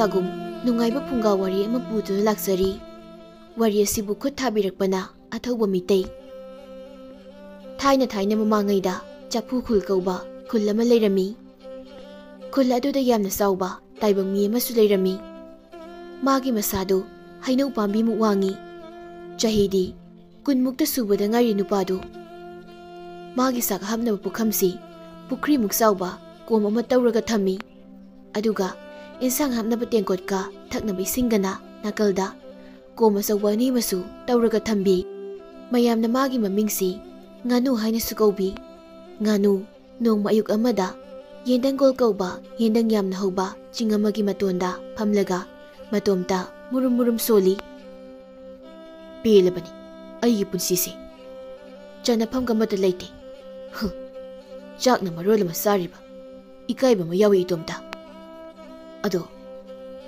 Mahausaꯒum nungaiba phunga wari ama puduna laksari. Wari asibu khut thabirakpana athauba mitei. Thaina mamangaida Chapu khul kauba khul ama leirami. Khul aduda yamna sauba taibang mi ama su leirami. Magi masado hainau pambi mu wangi. Chahidi kunmukta subada ngari nupadu. Magi sak hamna pukhamsi pukri muksauba kom ama tauraga thami. Aduga insang hamna tengkot ka thaknabi singana nakalda kom asauba ni masu tauraga thambi. Mayamna magi mamingsi nganu haina sukaubi. Nganu nong mayuk amada yendang gol kauba yendang yamna hauba chingamagi matonda phamlaga matomta murum soli. Pelabani aigi punsisi chana phamga mata leite. Chak na marol ma sariba ikaiba ma yawi itomta. Ado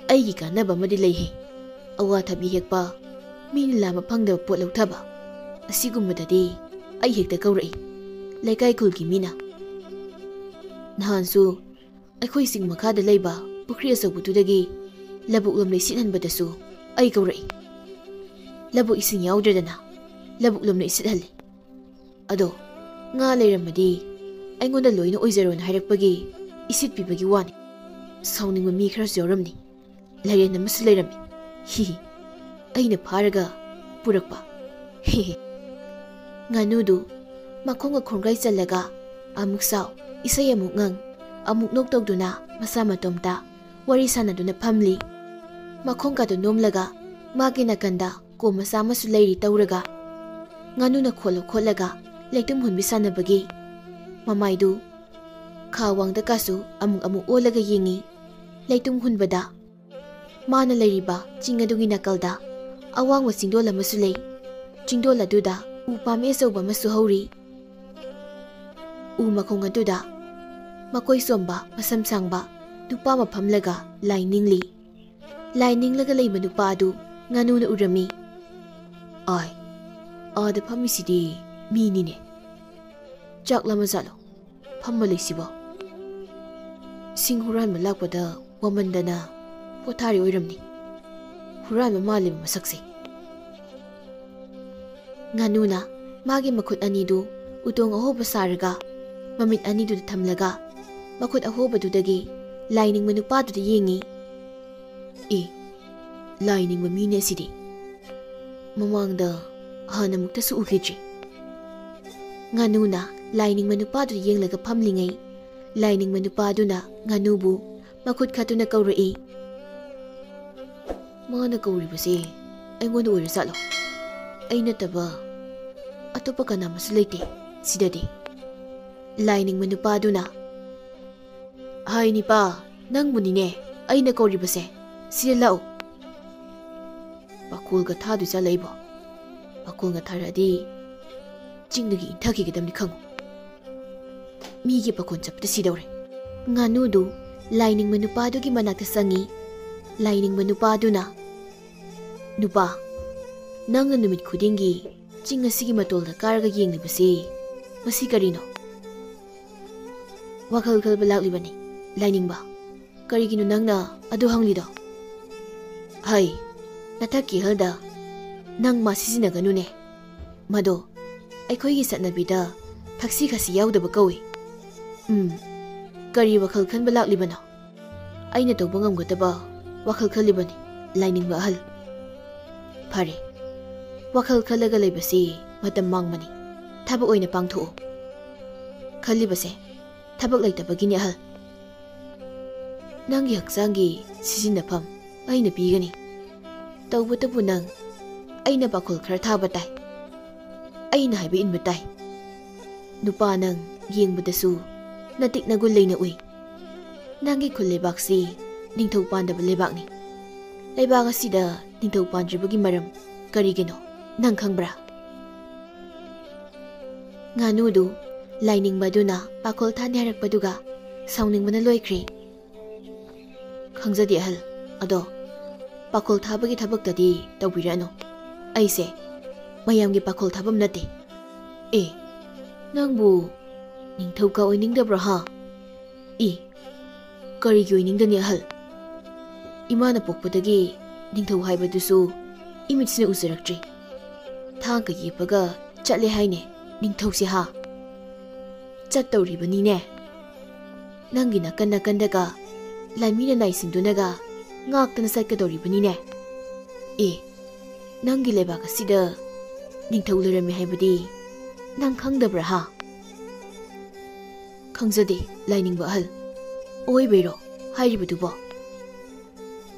aigi kanaba madi leihe awa thabi hekpa min lama phangda pot lauthaba asigummadadi ai hekta kaurai laikai kulki mina. Nahansu aikhoi sing makhada leiba pukri asabutudagi labuk lom leisit hanbadasu ai kaurai. Labuk ising yaudradana labuk lom leisit halle. Ado nga leiramadi aingonda loina oizaron hairakpagi isit pibagi wani. Sauningma mi kharasu yauramni lairen amasu leirami. Hihi aina pharaga purakpa. Hihi nganudu makhonga khongai chalaga amuk saw isai amuk ngang amuk nok tawduna masa matomta wari sanaduna phamli. Makhonga do nomlaga magi nakanda ko masa masu leiri tawraga nganuna kholaga lektum hunbi sanabagi. Mamaidu khawangda kasu amuk olaga yingi leitum hunbada mana leiriba chingadugi nakalda awangwa chingdol amasu lei. Chingdol aduda upame sauba masu hauri. U makhong aduda makoi somba masam sangba dupa maphamlaga lainingli. Laininglaga leiba nupa adu nganuna urami. Ai ada phamisidi minine. Chak lama zalo phamma leisibo. Sing huran malakpada wamandana pothari oiramni. Huran malim masakse. Nganuna magi makhut anidu utong ahoba saraga mamit anidu thamlaga makhut ahobadudagi laining manupaduda yengi. Laining mamine sidi mamangda hana muktasu ukidri. Nganuna laining manupaduda yenglaga phamlingai laining manupaduna nganubu makhut khatuna kaurai. Mana kauribase aingonda oirasalo aina taba atopa kana masu leite sidadi. Laining manupaduna hai nipa nangbunine aina kauribase sida lao. Pakulga thadu cha leibo pakulga tharadi chingdagi inthaki gadamni khangu. Migi pakon chapta sidore. Nganudu laining manupadugi manakta sangi. Laining manupaduna nupa nangna numit khudingi ching asigi matolda karaga yenglibasi masi karino. Wakhal khalba laklibani lainingba karigino nangna adu hanglido. Hai nathaki halda nang ma sisinaganune mado aikhoigi satnabida thaksi khasi yaudaba kawi. Kari wakhal khanba laklibano aina tawba ngamgadaba wakhal khalibani lainingba ahal. Phare wakhal khalaga leibasi matam mangmani thabak oina pangtho. Khalibase thabak leitabagini ahal. Nangi haksangi sisinafam aina pigani. Tawbutabu nang aina bakul khara thaba tai. Aina haiba inba tai. Nupa nang yengbadasu natik nagul leina ui. Nangi khul lebaksi ningthau pandaba lebakni. Leibak asida ningthau pandribagi maram karigino nang khangbra. Nganudu laining baduna pakol thani harakpaduga sauningmana loikri. Khangjadi ahal ado pakol thabagi thabaktadi tawbirano. Aise mayamgi pakol thabam nate. Nangbu ningthau ka oiningdabra ha. Karigi oiningdani ahal. Imana pokpadagi ningthau haibadusu imitsina uzaraktre. Thang ka yepaga chatle haine ningthau se ha. Chat tawribani ne. Nangi nakan nakandaga laimina naisingdunaga ngaktana satkadoribani ne. Nangi lebak asida ningthau lerame haibadi nang khangdabra ha. Khangzade lainingba ahal. Oi beiro hairibadubo.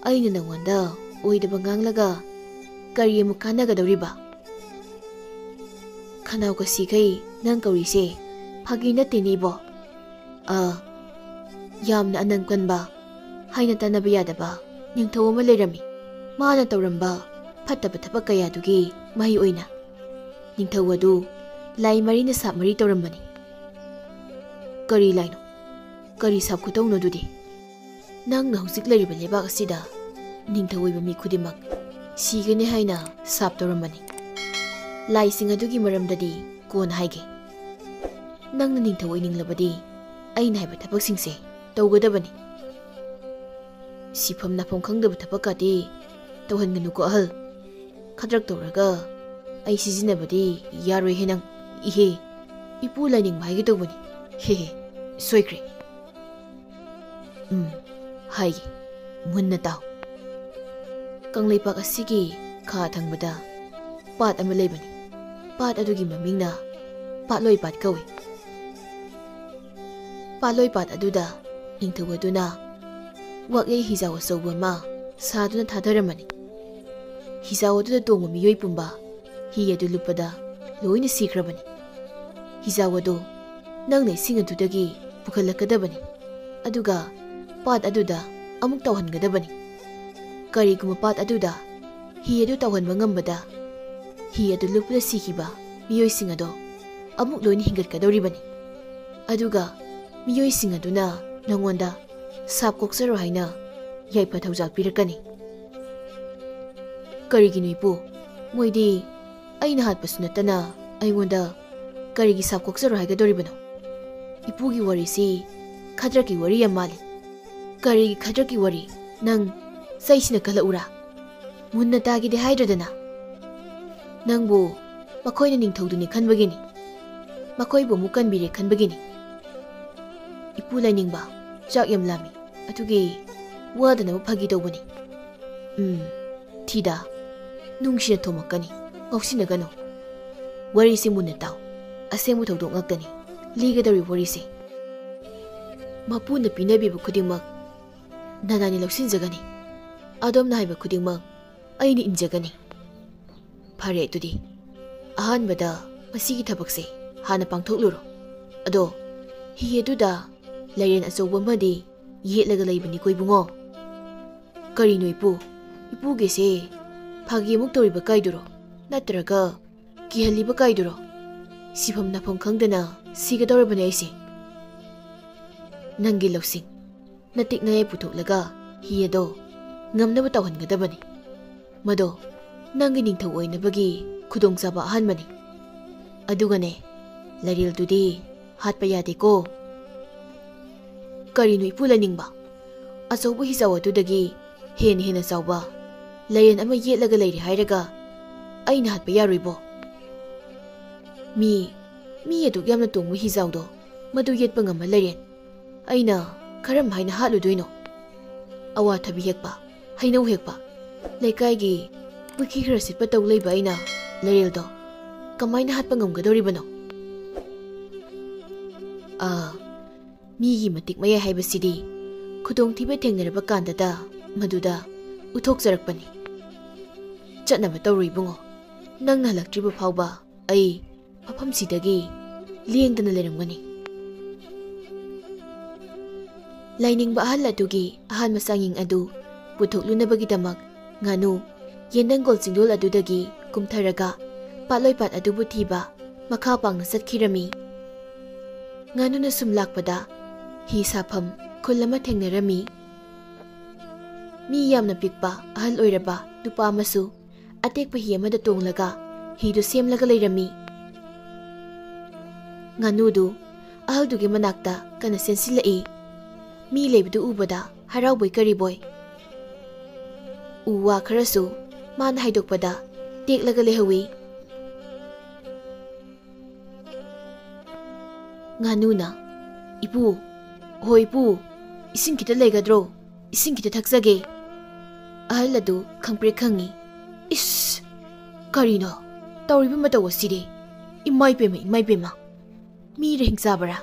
Aina nangwanda oidaba nganglaga kari amu kanagadoriba. Khanau ka sikai nang kaurise phagi natte nibo. Yamna anang kanba haina tanaba yadaba ningthau ama lerami. Mana tawramba fattaba thabak kayadugi mahi oina ningthau adu lai marina sap mari tawrambani. Kari laino kari sap khutauno dudi nangna hujik leriba lebak asida ningthau oiba mi khudimak sigane haina sap tawrambani. Lai sing adugi maramdadi kon haige. Nangna ningthau oininglabadi aina haiba thabak singse tawgadabani. Sifam nafam khangdaba thabakati tawhanganu ko ahal. Khadrak tawraga ai sizinabadi yaroi henang ihe ipu laining bhaigi tawbani. Hehe soikre. Haige munna taw. Kangleipak asigi kha thangbada pat ama leibani. Pat adugi mamingna patloi pat kawi. Patloi pat aduda ningthau aduna wakyai hijaw asauba ma saduna thadaramani. Hijaw aduda tongba miyoi pumba hi adu lupada loina sikrabani. Hijaw adu nangna ising adudagi pukhalakadabani. Aduga pat aduda amuk tawhangadabani. Kariguma pat aduda hi adu tawhanba ngambada hi adu lupada sikiba miyoi sing ado amuk loina hingatkadoribani. Aduga miyoi sing aduna nangonda sap koksaro haina yaipa thaujal pirakani. Kariginu ipu moidi aina hatpasu natana aingonda karigi sap koksaro haigadoribano. Ipugi wari si khadraki wari yamali. Karigi khadraki wari nang saisina kala ura. Munna tagide haidradana. Nangbu makoina ningthauduni khanbagini. Makoibu mukanbire khanbagini. Ipu lainingba chak yam lami atugi wadana phagi tawbani. Thida nungshina thomakani ngausinagano. Wari si munna taw asemu tawdok ngakani ligadari wari si. Mapuna pinabiba khudingmak nanani lausinjagani. Adomna haiba khudingmak aini injagani. Phare atudi ahanbada masigi thabakse hana pangthokluro. Ado hi aduda lairen achouba madi yetlaga laibani koibungo. Karino ipu gese phagi amuk toriba kaiduro natraga kihaliba kaiduro. Sifam nafam khangdana sigadorabani aise. Nangi lausing natik naye puthoklaga hi ado ngamnaba tawhangadabani. Mado nangi ningthau oinabagi khudongchaba ahanbani. Adugane laril dudi hatpa yade ko. Karino ipu laningba achouba hijaw adudagi hena chawba lairen ama yetlaga leire hairaga aina hatpa yaroibo. Mi aduk yamna tongba hijawdo madu yetpa ngama lairen aina karam haina hatludoino. Awa thabi hekpa hainau hekpa leikaigi wiki khara sitpa taw leiba aina laireldo kamaina hatpa ngamgadoribano. Migi matik maya haibasidi khudong thiba thengnaraba kandada maduda uthokjarakpani. Chatnaba tawruibungo nangna halaktriba phawba ai mafamsidagi lengdana leramgani. Lainingba ahal adugi ahan masanging adu puthoklunabagidamak nganu yendangol chingdol adudagi kumtharaga patloipat adubu thiba makha pangna chatkirami. Nganu na sumlakpada hi safam khulama thengnarami. Mi yamna pikpa ahal oiraba nupa amasu atekpa hi amada tonglaga hidu semlaga leirami. Nganudu ahaldugi manakta kana sensilai. Mi leibdu ubada harauboi kariboy. ꯎ ꯋꯥ ꯈꯔꯁꯨ ꯃꯥꯅ ꯍꯥꯏꯗꯣꯛꯄꯗ ꯇꯦꯛꯂꯒ ꯂꯩꯍꯧꯏ꯫ ꯉꯥꯅꯨꯅ "ꯏꯄꯨ, ꯍꯣꯏ ꯏꯄꯨ, ꯏꯁꯤꯡ ꯈꯤꯇ ꯂꯩꯒꯗ꯭ꯔꯣ? ꯏꯁꯤꯡ ꯈꯤꯇ ꯊꯛꯆꯒꯦ." ꯑꯍꯜ ꯑꯗꯨ ꯈꯪꯄ꯭ꯔꯦꯛ ꯈꯪꯏ꯫ "ꯏꯁ, ꯀꯔꯤꯅꯣ ꯇꯧꯔꯤꯕ ꯃꯇꯧ ꯑꯁꯤꯗꯤ? ꯏꯃꯥꯏꯄꯦꯝꯃ ꯏꯃꯥꯏꯄꯦꯝꯃ, ꯃꯤꯔ ꯍꯤꯡꯆꯥꯕꯔꯥ?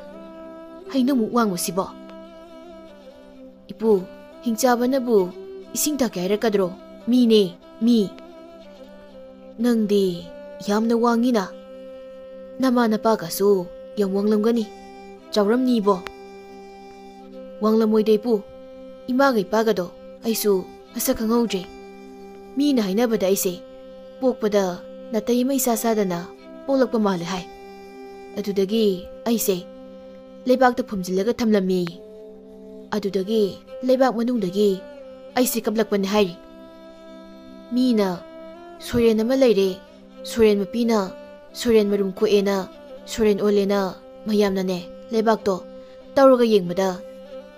ꯍꯩꯅꯧꯃꯨꯛ ꯋꯥꯡꯕꯁꯤꯕꯣ? ꯏꯄꯨ, ꯍꯤꯡꯆꯥꯕꯅꯕꯨ ꯏꯁꯤꯡ ꯊꯛꯀꯦ ꯍꯥꯏꯔꯛꯀꯗ꯭ꯔꯣ? ꯃꯤꯅꯦ, ꯃꯤ." "ꯅꯪꯗꯤ ꯌꯥꯝꯅ ꯋꯥꯡꯉꯤꯅ. ꯅꯃꯥ ꯅꯄꯥꯒꯁꯨ ꯌꯥꯝ ꯋꯥꯡꯂꯝꯒꯅꯤ, ꯆꯥꯎꯔꯝꯅꯤꯕꯣ." "ꯋꯥꯡꯂꯝꯃꯣꯏꯗ ꯏꯄꯨ, ꯏꯃꯥꯒ ꯏꯄꯥꯒꯗꯣ ꯑꯩꯁꯨ ꯃꯁꯛ ꯈꯪꯍꯧꯗ꯭ꯔꯦ. ꯃꯤꯅ ꯍꯥꯏꯅꯕꯗ ꯑꯩꯁꯦ ꯄꯣꯛꯄꯗ ꯅꯥꯇꯩ ꯑꯃ ꯏꯆꯥ ꯆꯥꯗꯅ ꯄꯣꯛꯂꯛꯄ ꯃꯥꯜꯂꯦ ꯍꯥꯏ. ꯑꯗꯨꯗꯒꯤ ꯑꯩꯁꯦ ꯂꯩꯕꯥꯛꯇ ꯐꯨꯝꯖꯤꯜꯂꯒ ꯊꯝꯂꯝꯃꯤ. ꯑꯗꯨꯗꯒꯤ ꯂꯩꯕꯥꯛ ꯃꯅꯨꯡꯗꯒꯤ ꯑꯩꯁꯦ ꯀꯞꯂꯛꯄꯅꯦ ꯍꯥꯏꯔꯤ꯫ ꯃꯤꯅ ꯁꯣꯔꯦꯟ ꯑꯃ ꯂꯩꯔꯦ, ꯁꯣꯔꯦꯟ ꯃꯄꯤꯅ ꯁꯣꯔꯦꯟ ꯃꯔꯨꯝ ꯀꯣꯛꯑꯦꯅ, ꯁꯣꯔꯦꯟ ꯑꯣꯜꯂꯦꯅ ꯃꯌꯥꯝꯅꯅꯦ ꯂꯩꯕꯥꯛꯇꯣ ꯇꯧꯔꯒ ꯌꯦꯡꯕꯗ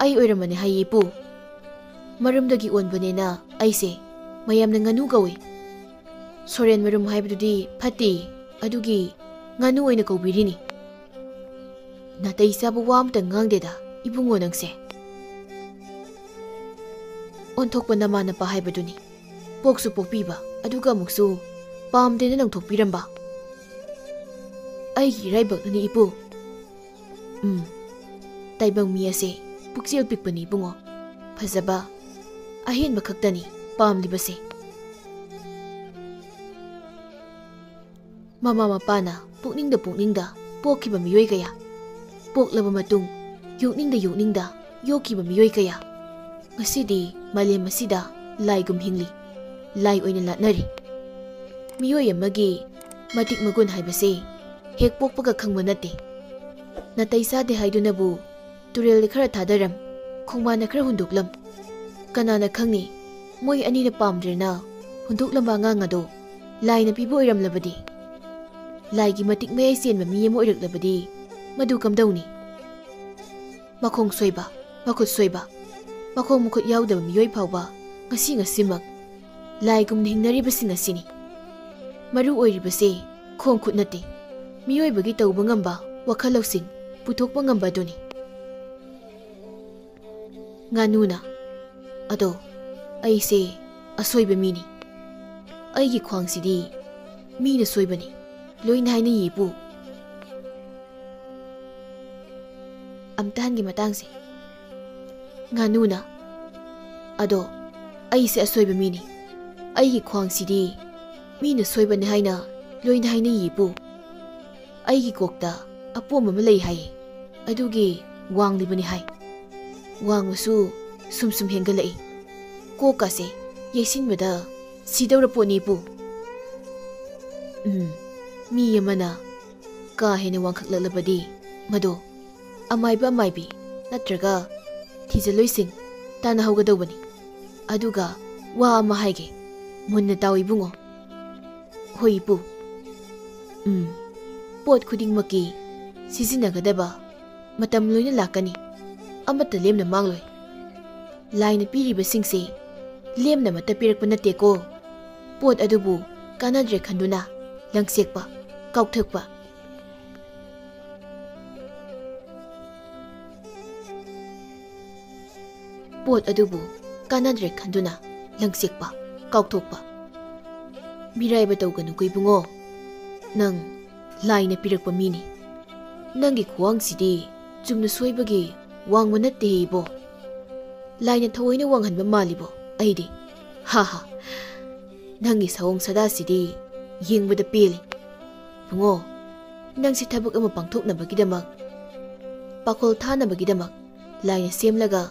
ꯑꯩ ꯑꯣꯏꯔꯝꯕꯅꯦ ꯍꯥꯏꯌꯦ ꯏꯄꯨ. ꯃꯔꯨꯝꯗꯒꯤ ꯑꯣꯟꯕꯅꯦꯅ ꯑꯩꯁꯦ ꯃꯌꯥꯝꯅ ꯉꯥꯅꯨ ꯀꯧꯏ. ꯁꯣꯔꯦꯟ ꯃꯔꯨꯝ ꯍꯥꯏꯕꯗꯨꯗꯤ ꯐꯠꯇꯦ, ꯑꯗꯨꯒꯤ ꯉꯥꯅꯨ ꯑꯣꯏꯅ ꯀꯧꯕꯤꯔꯤꯅꯤ." "ꯅꯥꯇꯩ ꯆꯥꯕ ꯋꯥ ꯑꯃꯇ ꯉꯥꯡꯗꯦꯗ ꯏꯕꯨꯡꯉꯣ ꯅꯪꯁꯦ." "ꯑꯣꯟꯊꯣꯛꯄ ꯅꯃꯥ ꯅꯄꯥ ꯍꯥꯏꯕꯗꯨꯅꯤ. ꯄꯣꯛꯁꯨ ꯄꯣꯛꯄꯤꯕ, ꯑꯗꯨꯒ ꯑꯃꯨꯛꯁꯨ ꯄꯥꯝꯗꯦꯅ ꯂꯪꯊꯣꯛꯄꯤꯔꯝꯕ. ꯑꯩꯒꯤ ꯏꯔꯥꯏꯕꯛꯅꯅꯤ ꯏꯄꯨ." "ꯇꯥꯏꯕꯪ ꯃꯤ ꯑꯁꯦ ꯄꯨꯛꯆꯦꯜ ꯄꯤꯛꯄꯅꯤ ꯏꯕꯨꯡꯉꯣ. ꯐꯖꯕ, ꯑꯍꯦꯟꯕ ꯈꯛꯇꯅꯤ ꯄꯥꯝꯂꯤꯕꯁꯦ." ꯃꯃꯥ ꯃꯄꯥꯅ ꯄꯨꯛꯅꯤꯡꯗ ꯄꯣꯛꯈꯤꯕ ꯃꯤꯑꯣꯏ ꯀꯌꯥ, ꯄꯣꯛꯂꯕ ꯃꯇꯨꯡ ꯌꯣꯛꯅꯤꯡꯗ ꯌꯣꯛꯈꯤꯕ ꯃꯤꯑꯣꯏ ꯀꯌꯥ, ꯉꯁꯤꯗꯤ ꯃꯥꯂꯦꯝ ꯑꯁꯤꯗ ꯂꯥꯏꯒꯨꯝ ꯍꯤꯡꯂꯤ, ꯂꯥꯏ ꯑꯣꯏꯅ ꯂꯥꯠꯅꯔꯤ꯫ ꯃꯤꯑꯣꯏ ꯑꯃꯒꯤ ꯃꯇꯤꯛ ꯃꯒꯨꯟ ꯍꯥꯏꯕꯁꯦ ꯍꯦꯛ ꯄꯣꯛꯄꯒ ꯈꯪꯕ ꯅꯠꯇꯦ. ꯅꯥꯇꯩ ꯆꯥꯗꯦ ꯍꯥꯏꯗꯨꯅꯕꯨ ꯇꯨꯔꯦꯜꯗ ꯈꯔ ꯊꯥꯗꯔꯝ, ꯈꯣꯡꯕꯥꯟꯗ ꯈꯔ ꯍꯨꯟꯗꯣꯛꯂꯝ, ꯀꯅꯥꯅ ꯈꯪꯅꯤ ꯃꯣꯏ ꯑꯅꯤꯅ ꯄꯥꯝꯗ꯭ꯔꯦꯅ ꯍꯨꯟꯗꯣꯛꯂꯝꯕ ꯑꯉꯥꯡ ꯑꯗꯣ ꯂꯥꯏꯅ ꯄꯤꯕ ꯑꯣꯏꯔꯝꯂꯕꯗꯤ, ꯂꯥꯏꯒꯤ ꯃꯇꯤꯛ ꯃꯌꯥꯏ ꯆꯦꯟꯕ ꯃꯤ ꯑꯃ ꯑꯣꯏꯔꯛꯂꯕꯗꯤ ꯃꯗꯨ ꯀꯝꯗꯧꯅꯤ? ꯃꯈꯣꯡ ꯁꯣꯏꯕ, ꯃꯈꯨꯠ ꯁꯣꯏꯕ, ꯃꯈꯣꯡ ꯃꯈꯨꯠ ꯌꯥꯎꯗꯕ ꯃꯤꯑꯣꯏ ꯐꯥꯎꯕ ꯉꯁꯤꯃꯛ ꯂꯥꯏꯒꯨꯝꯅ ꯍꯤꯡꯅꯔꯤꯕꯁꯤꯡ ꯑꯁꯤꯅꯤ꯫ ꯃꯔꯨ ꯑꯣꯏꯔꯤꯕꯁꯦ ꯈꯣꯡ ꯈꯨꯠ ꯅꯠꯇꯦ, ꯃꯤꯑꯣꯏꯕꯒꯤ ꯇꯧꯕ ꯉꯝꯕ ꯋꯥꯈꯜ ꯂꯧꯁꯤꯡ ꯄꯨꯊꯣꯛꯄ ꯉꯝꯕ ꯑꯗꯨꯅꯤ." ꯉꯥꯅꯨꯅ "ꯑꯗꯣ ꯑꯩꯁꯦ ꯑꯁꯣꯏꯕ ꯃꯤꯅꯤ. ꯑꯩꯒꯤ ꯈ꯭ꯋꯥꯡꯁꯤꯗꯤ ꯃꯤꯅ ꯁꯣꯏꯕꯅꯤ ꯂꯣꯏꯅ ꯍꯥꯏꯅꯩ ꯏꯄꯨ." ꯑꯝꯇꯍꯟꯒꯤ ꯃꯇꯥꯡꯁꯦ꯫ ꯉꯥꯅꯨꯅ "ꯑꯗꯣ ꯑꯩꯁꯦ ꯑꯁꯣꯏꯕ ꯃꯤꯅꯤ. ꯑꯩꯒꯤ ꯈ꯭ꯋꯥꯡꯁꯤꯗꯤ ꯃꯤꯅ ꯁꯣꯏꯕꯅꯤ ꯍꯥꯏꯅ ꯂꯣꯏꯅ ꯍꯥꯏꯅꯩ ꯏꯄꯨ. ꯑꯩꯒꯤ ꯀꯣꯛꯇ ꯑꯄꯣꯝꯕ ꯑꯃ ꯂꯩ ꯍꯥꯏꯌꯦ, ꯑꯗꯨꯒꯤ ꯋꯥꯡꯂꯤꯕꯅꯤ ꯍꯥꯏ. ꯋꯥꯡꯕꯁꯨ ꯁꯨꯝ ꯍꯦꯟꯒꯠꯂꯛꯏ. ꯀꯣꯛꯀꯥꯁꯦ ꯌꯩꯁꯤꯟꯕꯗ ꯁꯤꯗꯧꯔ ꯄꯣꯠꯅꯤ ꯏꯄꯨ." ꯃꯤ ꯑꯃꯅ ꯀꯥ ꯍꯦꯟꯅ ꯋꯥꯡꯈꯠꯂꯛꯂꯕꯗꯤ ꯃꯗꯣ ꯑꯃꯥꯏꯕꯤ ꯅꯠꯇ꯭ꯔꯒ ꯊꯤꯖꯜꯂꯣꯏꯁꯤꯡ ꯇꯥꯟꯅꯍꯧꯒꯗꯧꯕꯅꯤ. ꯑꯗꯨꯒ ꯋꯥ ꯑꯃ ꯍꯥꯏꯒꯦ, ꯃꯨꯟꯅ ꯇꯥꯎ ꯏꯕꯨꯡꯉꯣ." "ꯍꯣꯏ ꯏꯄꯨ." "ꯄꯣꯠ ꯈꯨꯗꯤꯡꯃꯛꯀꯤ ꯁꯤꯖꯤꯟꯅꯒꯗꯕ ꯃꯇꯝ ꯂꯣꯏꯅ ꯂꯥꯛꯀꯅꯤ, ꯑꯃꯠꯇ ꯂꯦꯝꯅ ꯃꯥꯡꯂꯣꯏ. ꯂꯥꯏꯅ ꯄꯤꯔꯤꯕꯁꯤꯡꯁꯦ ꯂꯦꯝꯅ ꯑꯃꯠꯇ ꯄꯤꯔꯛꯄ ꯅꯠꯇꯦꯀꯣ. ꯄꯣꯠ ꯑꯗꯨꯕꯨ ꯀꯥꯟꯅꯗ꯭ꯔꯦ ꯈꯟꯗꯨꯅ ꯂꯪꯁꯦꯛꯄ, ꯀꯥꯎꯊꯛꯄ, ꯀꯥꯎꯊꯣꯛꯄ, ꯃꯤꯔꯥꯏꯕ ꯇꯧꯒꯅꯨꯀꯣ ꯏꯕꯨꯡꯉꯣ. ꯅꯪ ꯂꯥꯏꯅ ꯄꯤꯔꯛꯄ ꯃꯤꯅꯤ. ꯅꯪꯒꯤ ꯈ꯭ꯋꯥꯡꯁꯤꯗꯤ ꯆꯨꯝꯅ ꯁꯣꯏꯕꯒꯤ ꯋꯥꯡꯕ ꯅꯠꯇꯦ ꯏꯕꯣ. ꯂꯥꯏꯅ ꯊꯑꯣꯏꯅ ꯋꯥꯡꯍꯟꯕ ꯃꯥꯜꯂꯤꯕꯣ ꯑꯩꯗꯤ. ꯍꯥ. ꯅꯪꯒꯤ ꯁꯑꯣꯡ ꯁꯥꯗꯥꯁꯤꯗꯤ ꯌꯦꯡꯕꯗ ꯄꯦꯜꯂꯤ. ꯏꯕꯨꯡꯉꯣ, ꯅꯪꯁꯤ ꯊꯕꯛ ꯑꯃ ꯄꯥꯡꯊꯣꯛꯅꯕꯒꯤꯗꯃꯛ, ꯄꯥꯈꯣꯜ ꯊꯥꯅꯕꯒꯤꯗꯃꯛ ꯂꯥꯏꯅ ꯁꯦꯝꯂꯒ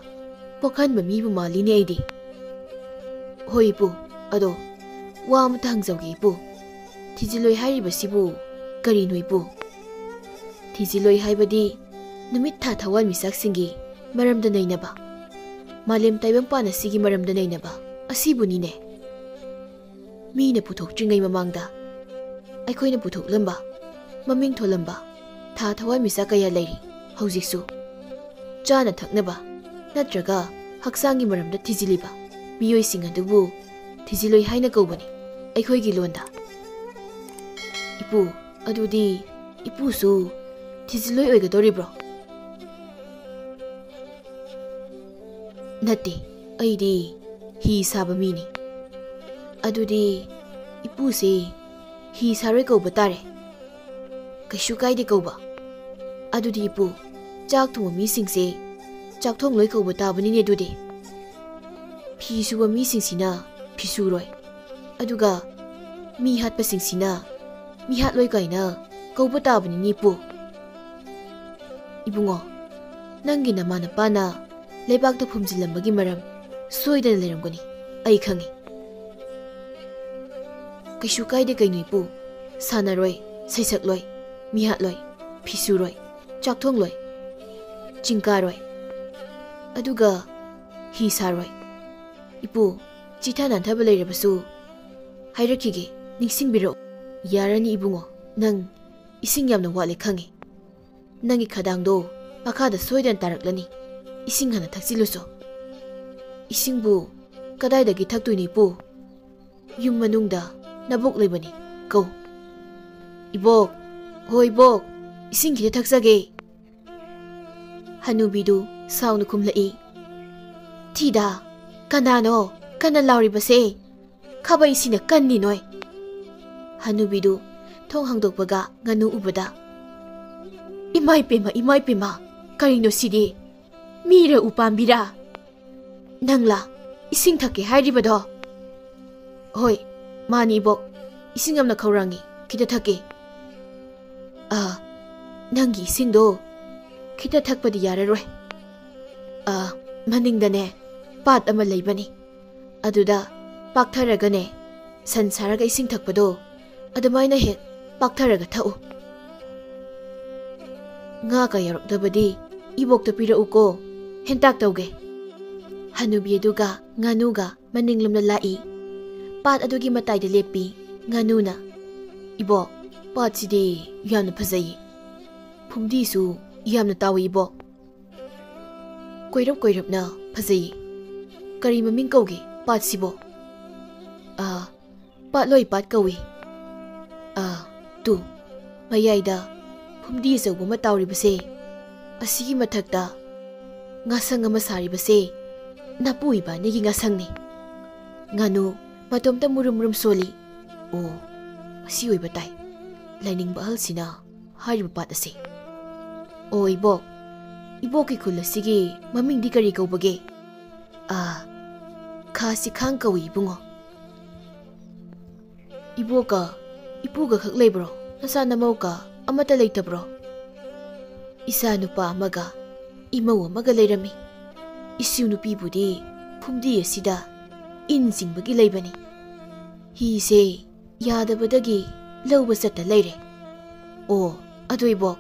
ꯄꯣꯛꯍꯟꯕ ꯃꯤꯕꯨ ꯃꯥꯜꯂꯤꯅꯦ ꯑꯩꯗꯤ." "ꯍꯣꯏ ꯏꯄꯨ, ꯑꯗꯣ ꯋꯥ ꯑꯃꯇ ꯍꯪꯖꯧꯒꯦ ꯏꯄꯨ. ꯊꯤꯖꯤꯜꯂꯣꯏ ꯍꯥꯏꯔꯤꯕꯁꯤꯕꯨ ꯀꯔꯤꯅꯣ ꯏꯄꯨ?" "ꯊꯤꯖꯤꯜꯂꯣꯏ ꯍꯥꯏꯕꯗꯤ ꯅꯨꯃꯤꯠ ꯊꯥ ꯊꯋꯥꯟꯃꯤꯆꯥꯛꯁꯤꯡꯒꯤ ꯃꯔꯝꯗ ꯅꯩꯅꯕ, ꯃꯥꯂꯦꯝ ꯇꯥꯏꯕꯪꯄꯥꯟ ꯑꯁꯤꯒꯤ ꯃꯔꯝꯗ ꯅꯩꯅꯕ ꯑꯁꯤꯕꯨꯅꯤꯅꯦ. ꯃꯤꯅ ꯄꯨꯊꯣꯛꯇ꯭ꯔꯤꯉꯩ ꯃꯃꯥꯡꯗ ꯑꯩꯈꯣꯏꯅ ꯄꯨꯊꯣꯛꯂꯝꯕ, ꯃꯃꯤꯡ ꯊꯣꯜꯂꯝꯕ ꯊꯥ ꯊꯋꯥꯟꯃꯤꯆꯥꯛ ꯀꯌꯥ ꯂꯩꯔꯤ ꯍꯧꯖꯤꯛꯁꯨ. ꯆꯥꯅ ꯊꯛꯅꯕ ꯅꯠꯇ꯭ꯔꯒ ꯍꯛꯆꯥꯡꯒꯤ ꯃꯔꯝꯗ ꯊꯤꯖꯤꯜꯂꯤꯕ ꯃꯤꯑꯣꯏꯁꯤꯡ ꯑꯗꯨꯕꯨ ꯊꯤꯖꯤꯜꯂꯣꯏ ꯍꯥꯏꯅ ꯀꯧꯕꯅꯤ ꯑꯩꯈꯣꯏꯒꯤ ꯂꯣꯟꯗ꯫ ꯏꯄꯨ ꯑꯗꯨꯗꯤ ꯏꯄꯨꯁꯨ ꯊꯤꯖꯤꯜꯂꯣꯏ ꯑꯣꯏꯒꯗꯧꯔꯤꯕ꯭ꯔꯣ? ꯅꯠꯇꯦ, ꯑꯩꯗꯤ ꯍꯤ ꯁꯥꯕ ꯃꯤꯅꯤ꯫ ꯑꯗꯨꯗꯤ ꯏꯄꯨꯁꯦ ꯍꯤ ꯁꯥꯔꯣꯏ ꯀꯧꯕ ꯇꯥꯔꯦ꯫ ꯀꯩꯁꯨ ꯀꯥꯏꯗꯦ ꯀꯧꯕ꯫ ꯑꯗꯨꯗꯤ ꯏꯄꯨ ꯆꯥꯛ ꯊꯣꯡꯕ ꯃꯤꯁꯤꯡꯁꯦ ꯆꯥꯛꯊꯣꯡꯂꯣꯏ ꯀꯧꯕ ꯇꯥꯕꯅꯤꯅꯦ ꯑꯗꯨꯗꯤ꯫ ꯐꯤ ꯁꯨꯕ ꯃꯤꯁꯤꯡꯁꯤꯅ ꯐꯤꯁꯨꯔꯣꯏ, ꯑꯗꯨꯒ ꯃꯤ ꯍꯥꯠꯄꯁꯤꯡꯁꯤꯅ ꯃꯤꯍꯥꯠꯂꯣꯏ ꯀꯥꯏꯅ ꯀꯧꯕ ꯇꯥꯕꯅꯤꯅꯦ ꯏꯄꯨ꯫ ꯏꯕꯨꯡꯉꯣ, ꯅꯪꯒꯤ ꯅꯃꯥ ꯅꯄꯥꯅ ꯂꯩꯕꯥꯛꯇ ꯐꯨꯝꯖꯤꯜꯂꯝꯕꯒꯤ ꯃꯔꯝ ꯁꯣꯏꯗꯅ ꯂꯩꯔꯝꯒꯅꯤ, ꯑꯩ ꯈꯪꯉꯤ꯫ ꯀꯩꯁꯨ ꯀꯥꯏꯗꯦ ꯀꯩꯅꯣ ꯏꯄꯨ, ꯁꯥꯟꯅꯔꯣꯏ, ꯁꯩꯁꯛꯂꯣꯏ, ꯃꯤꯍꯥꯠꯂꯣꯏ, ꯐꯤꯁꯨꯔꯣꯏ, ꯆꯥꯛꯊꯣꯡꯂꯣꯏ, ꯆꯤꯡꯀꯥꯔꯣꯏ, ꯑꯗꯨꯒ ꯍꯤ ꯁꯥꯔꯣꯏ꯫ ꯏꯄꯨ, ꯆꯤꯊ ꯅꯥꯟꯊꯕ ꯂꯩꯔꯕꯁꯨ ꯍꯥꯏꯔꯛꯈꯤꯒꯦ, ꯅꯤꯡꯁꯤꯡꯕꯤꯔꯛꯎ꯫ ꯌꯥꯔꯅꯤ ꯏꯕꯨꯡꯉꯣ, ꯅꯪ ꯏꯁꯤꯡ ꯌꯥꯝꯅ ꯋꯥꯠꯂꯦ ꯈꯪꯉꯤ꯫ ꯅꯪꯒꯤ ꯈꯗꯥꯡꯗꯣ ꯃꯈꯥꯗ ꯁꯣꯏꯗꯅ ꯇꯥꯔꯛꯂꯅꯤ, ꯏꯁꯤꯡ ꯍꯥꯟꯅ ꯊꯛꯆꯤꯜꯂꯨꯆꯣ꯫ ꯏꯁꯤꯡꯕꯨ ꯀꯗꯥꯏꯗꯒꯤ ꯊꯛꯇꯣꯏꯅꯣ ꯏꯄꯨ? ꯌꯨꯝ ꯃꯅꯨꯡꯗ ꯅꯕꯣꯛ ꯂꯩꯕꯅꯤ, ꯀꯧ꯫ ꯏꯕꯣꯛ, ꯍꯣꯏ ꯏꯕꯣꯛ, ꯏꯁꯤꯡ ꯈꯤꯇ ꯊꯛꯆꯒꯦ꯫ ꯍꯅꯨꯕꯤꯗꯨ ꯁꯥꯎꯅ ꯈꯨꯝꯂꯛꯏ꯫ ꯊꯤꯗꯥ, ꯀꯅꯥꯅꯣ ꯀꯟꯅ ꯂꯥꯎꯔꯤꯕꯁꯦ? ꯈꯥꯕꯩꯁꯤꯅ ꯀꯟꯅꯤ ꯅꯣꯏ꯫ ꯍꯅꯨꯕꯤꯗꯨ ꯊꯣꯡ ꯍꯥꯡꯗꯣꯛꯄꯒ ꯉꯥꯅꯨ ꯎꯕꯗ, ꯏꯃꯥꯏ ꯄꯦꯝꯃ, ꯏꯃꯥꯏ ꯄꯦꯝꯃ, ꯀꯔꯤꯅꯣ ꯁꯤꯗꯤ? ꯃꯤꯔ ꯎꯄꯥꯝꯕꯤꯔꯥ? ꯅꯪꯂꯥ ꯏꯁꯤꯡ ꯊꯛꯀꯦ ꯍꯥꯏꯔꯤꯕꯗꯣ? ꯍꯣꯏ ꯃꯥꯅꯤ ꯏꯕꯣꯛ, ꯏꯁꯤꯡ ꯌꯥꯝꯅ ꯈꯧꯔꯥꯡꯉꯤ, ꯈꯤꯇ ꯊꯛꯀꯦ꯫ ꯅꯪꯒꯤ ꯏꯁꯤꯡꯗꯣ ꯈꯤꯇ ꯊꯛꯄꯗꯤ ꯌꯥꯔꯔꯣꯏ꯫ ꯃꯅꯤꯡꯗꯅꯦ ꯄꯥꯠ ꯑꯃ ꯂꯩꯕꯅꯤ, ꯑꯗꯨꯗ ꯄꯥꯛꯊꯔꯒꯅꯦ ꯁꯟ ꯁꯥꯔꯒ ꯏꯁꯤꯡ ꯊꯛꯄꯗꯣ ꯑꯗꯨꯃꯥꯏꯅ ꯍꯦꯛ ꯄꯥꯛꯊꯔꯒ ꯊꯛꯎ꯫ ꯉꯥꯒ ꯌꯥꯎꯔꯛꯂꯕꯗꯤ ꯏꯕꯣꯛꯇ ꯄꯤꯔꯛꯎꯀꯣ, ꯍꯦꯟꯇꯥꯛ ꯇꯧꯒꯦ꯫ ꯍꯅꯨꯕꯤ ꯑꯗꯨꯒ ꯉꯥꯅꯨꯒ ꯃꯅꯤꯡꯂꯣꯝꯗ ꯂꯥꯛꯏ꯫ ꯄꯥꯠ ꯑꯗꯨꯒꯤ ꯃꯇꯥꯏꯗ ꯂꯦꯞꯄꯤ ꯉꯥꯅꯨꯅ꯫ ꯏꯕꯣꯛ, ꯄꯥꯠꯁꯤꯗꯤ ꯌꯥꯝꯅ ꯐꯖꯩ, ꯐꯨꯝꯗꯤꯁꯨ ꯌꯥꯝꯅ ꯇꯥꯎꯏ ꯏꯕꯣꯛ꯫ ꯀꯣꯏꯔꯞ ꯀꯣꯏꯔꯞꯅ ꯐꯖꯩ꯫ ꯀꯔꯤ ꯃꯃꯤꯡ ꯀꯧꯒꯦ ꯄꯥꯠꯁꯤꯕꯣ? ꯄꯥꯠꯂꯣꯏ ꯄꯥꯠ ꯀꯧꯏ꯫ ꯇꯨ ꯃꯌꯥꯏꯗ ꯐꯨꯝꯗꯤ ꯑꯆꯧꯕ ꯑꯃ ꯇꯥꯎꯔꯤꯕꯁꯦ, ꯑꯁꯤꯒꯤ ꯃꯊꯛꯇ ꯉꯥꯁꯪ ꯑꯃ ꯁꯥꯔꯤꯕꯁꯦ ꯅꯄꯨ ꯏꯕꯥꯅꯤꯒꯤ ꯉꯥꯁꯪꯅꯤ꯫ ꯉꯥꯅꯨ ꯃꯇꯣꯝꯇ ꯃꯨꯔꯨꯝ ꯃꯨꯔꯨꯝ ꯁꯣꯜꯂꯤ꯫ ꯑꯣ, ꯑꯁꯤ ꯑꯣꯏꯕ ꯇꯥꯏ ꯂꯥꯏꯅꯤꯡꯕ ꯑꯍꯜꯁꯤꯅ ꯍꯥꯏꯔꯤꯕ ꯄꯥꯠ ꯑꯁꯤ꯫ ꯑꯣ ꯏꯕꯣꯛ, ꯏꯕꯣꯛꯀꯤ ꯈꯨꯜ ꯑꯁꯤꯒꯤ ꯃꯃꯤꯡꯗꯤ ꯀꯔꯤ ꯀꯧꯕꯒꯦ? ꯈꯥꯁꯤꯈꯥꯡ ꯀꯧꯏ ꯏꯕꯨꯡꯉꯣ꯫ ꯏꯕꯣꯛꯀ ꯏꯄꯨꯒ ꯈꯛ ꯂꯩꯕ꯭ꯔꯣ? ꯅꯆꯥ ꯅꯃꯧꯀ ꯑꯃꯠꯇ ꯂꯩꯇꯕ꯭ꯔꯣ? ꯏꯆꯥ ꯅꯨꯄꯥ ꯑꯃꯒ ꯏꯃꯧ ꯑꯃꯒ ꯂꯩꯔꯝꯃꯤ꯫ ꯏꯁꯨ ꯅꯨꯄꯤꯕꯨꯗꯤ ꯐꯨꯝꯗꯤ ꯑꯁꯤꯗ ꯏꯟ ꯆꯤꯡꯕꯒꯤ ꯂꯩꯕꯅꯤ꯫ ꯍꯤꯁꯦ ꯌꯥꯗꯕꯗꯒꯤ ꯂꯧꯕ ꯆꯠꯇ ꯂꯩꯔꯦ꯫ ꯑꯣ, ꯑꯗꯨ ꯏꯕꯣꯛ,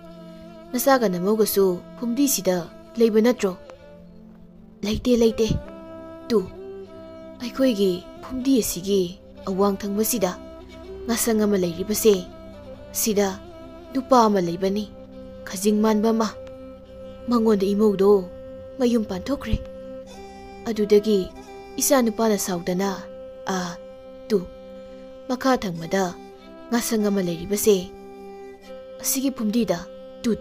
ꯅꯆꯥꯒ ꯅꯃꯧꯒꯁꯨ ꯐꯨꯝꯗꯤꯁꯤꯗ ꯂꯩꯕ ꯅꯠꯇ꯭ꯔꯣ? ꯂꯩꯇꯦ ꯂꯩꯇꯦ꯫ ꯇꯨ ꯑꯩꯈꯣꯏꯒꯤ ꯐꯨꯝꯗꯤ ꯑꯁꯤꯒꯤ ꯑꯋꯥꯡ ꯊꯪꯕꯁꯤꯗ ꯉꯥꯁꯪ ꯑꯃ ꯂꯩꯔꯤꯕꯁꯦ, ꯁꯤꯗ ꯅꯨꯄꯥ ꯑꯃ ꯂꯩꯕꯅꯤ, ꯈꯖꯤꯡ ꯃꯥꯟꯕ ꯑꯃ꯫ ꯃꯉꯣꯟꯗ ꯏꯃꯧꯗꯣ ꯃꯌꯨꯝ ꯄꯥꯟꯊꯣꯛꯈ꯭ꯔꯦ꯫ ꯑꯗꯨꯗꯒꯤ ꯏꯆꯥ ꯅꯨꯄꯥꯅ ꯁꯥꯎꯗꯅ ꯇꯨ ꯃꯈꯥ ꯊꯪꯕꯗ ꯉꯥꯁꯪ ꯑꯃ ꯂꯩꯔꯤꯕꯁꯦ, ꯑꯁꯤꯒꯤ ꯐꯨꯝꯗꯤꯗ ꯇꯨ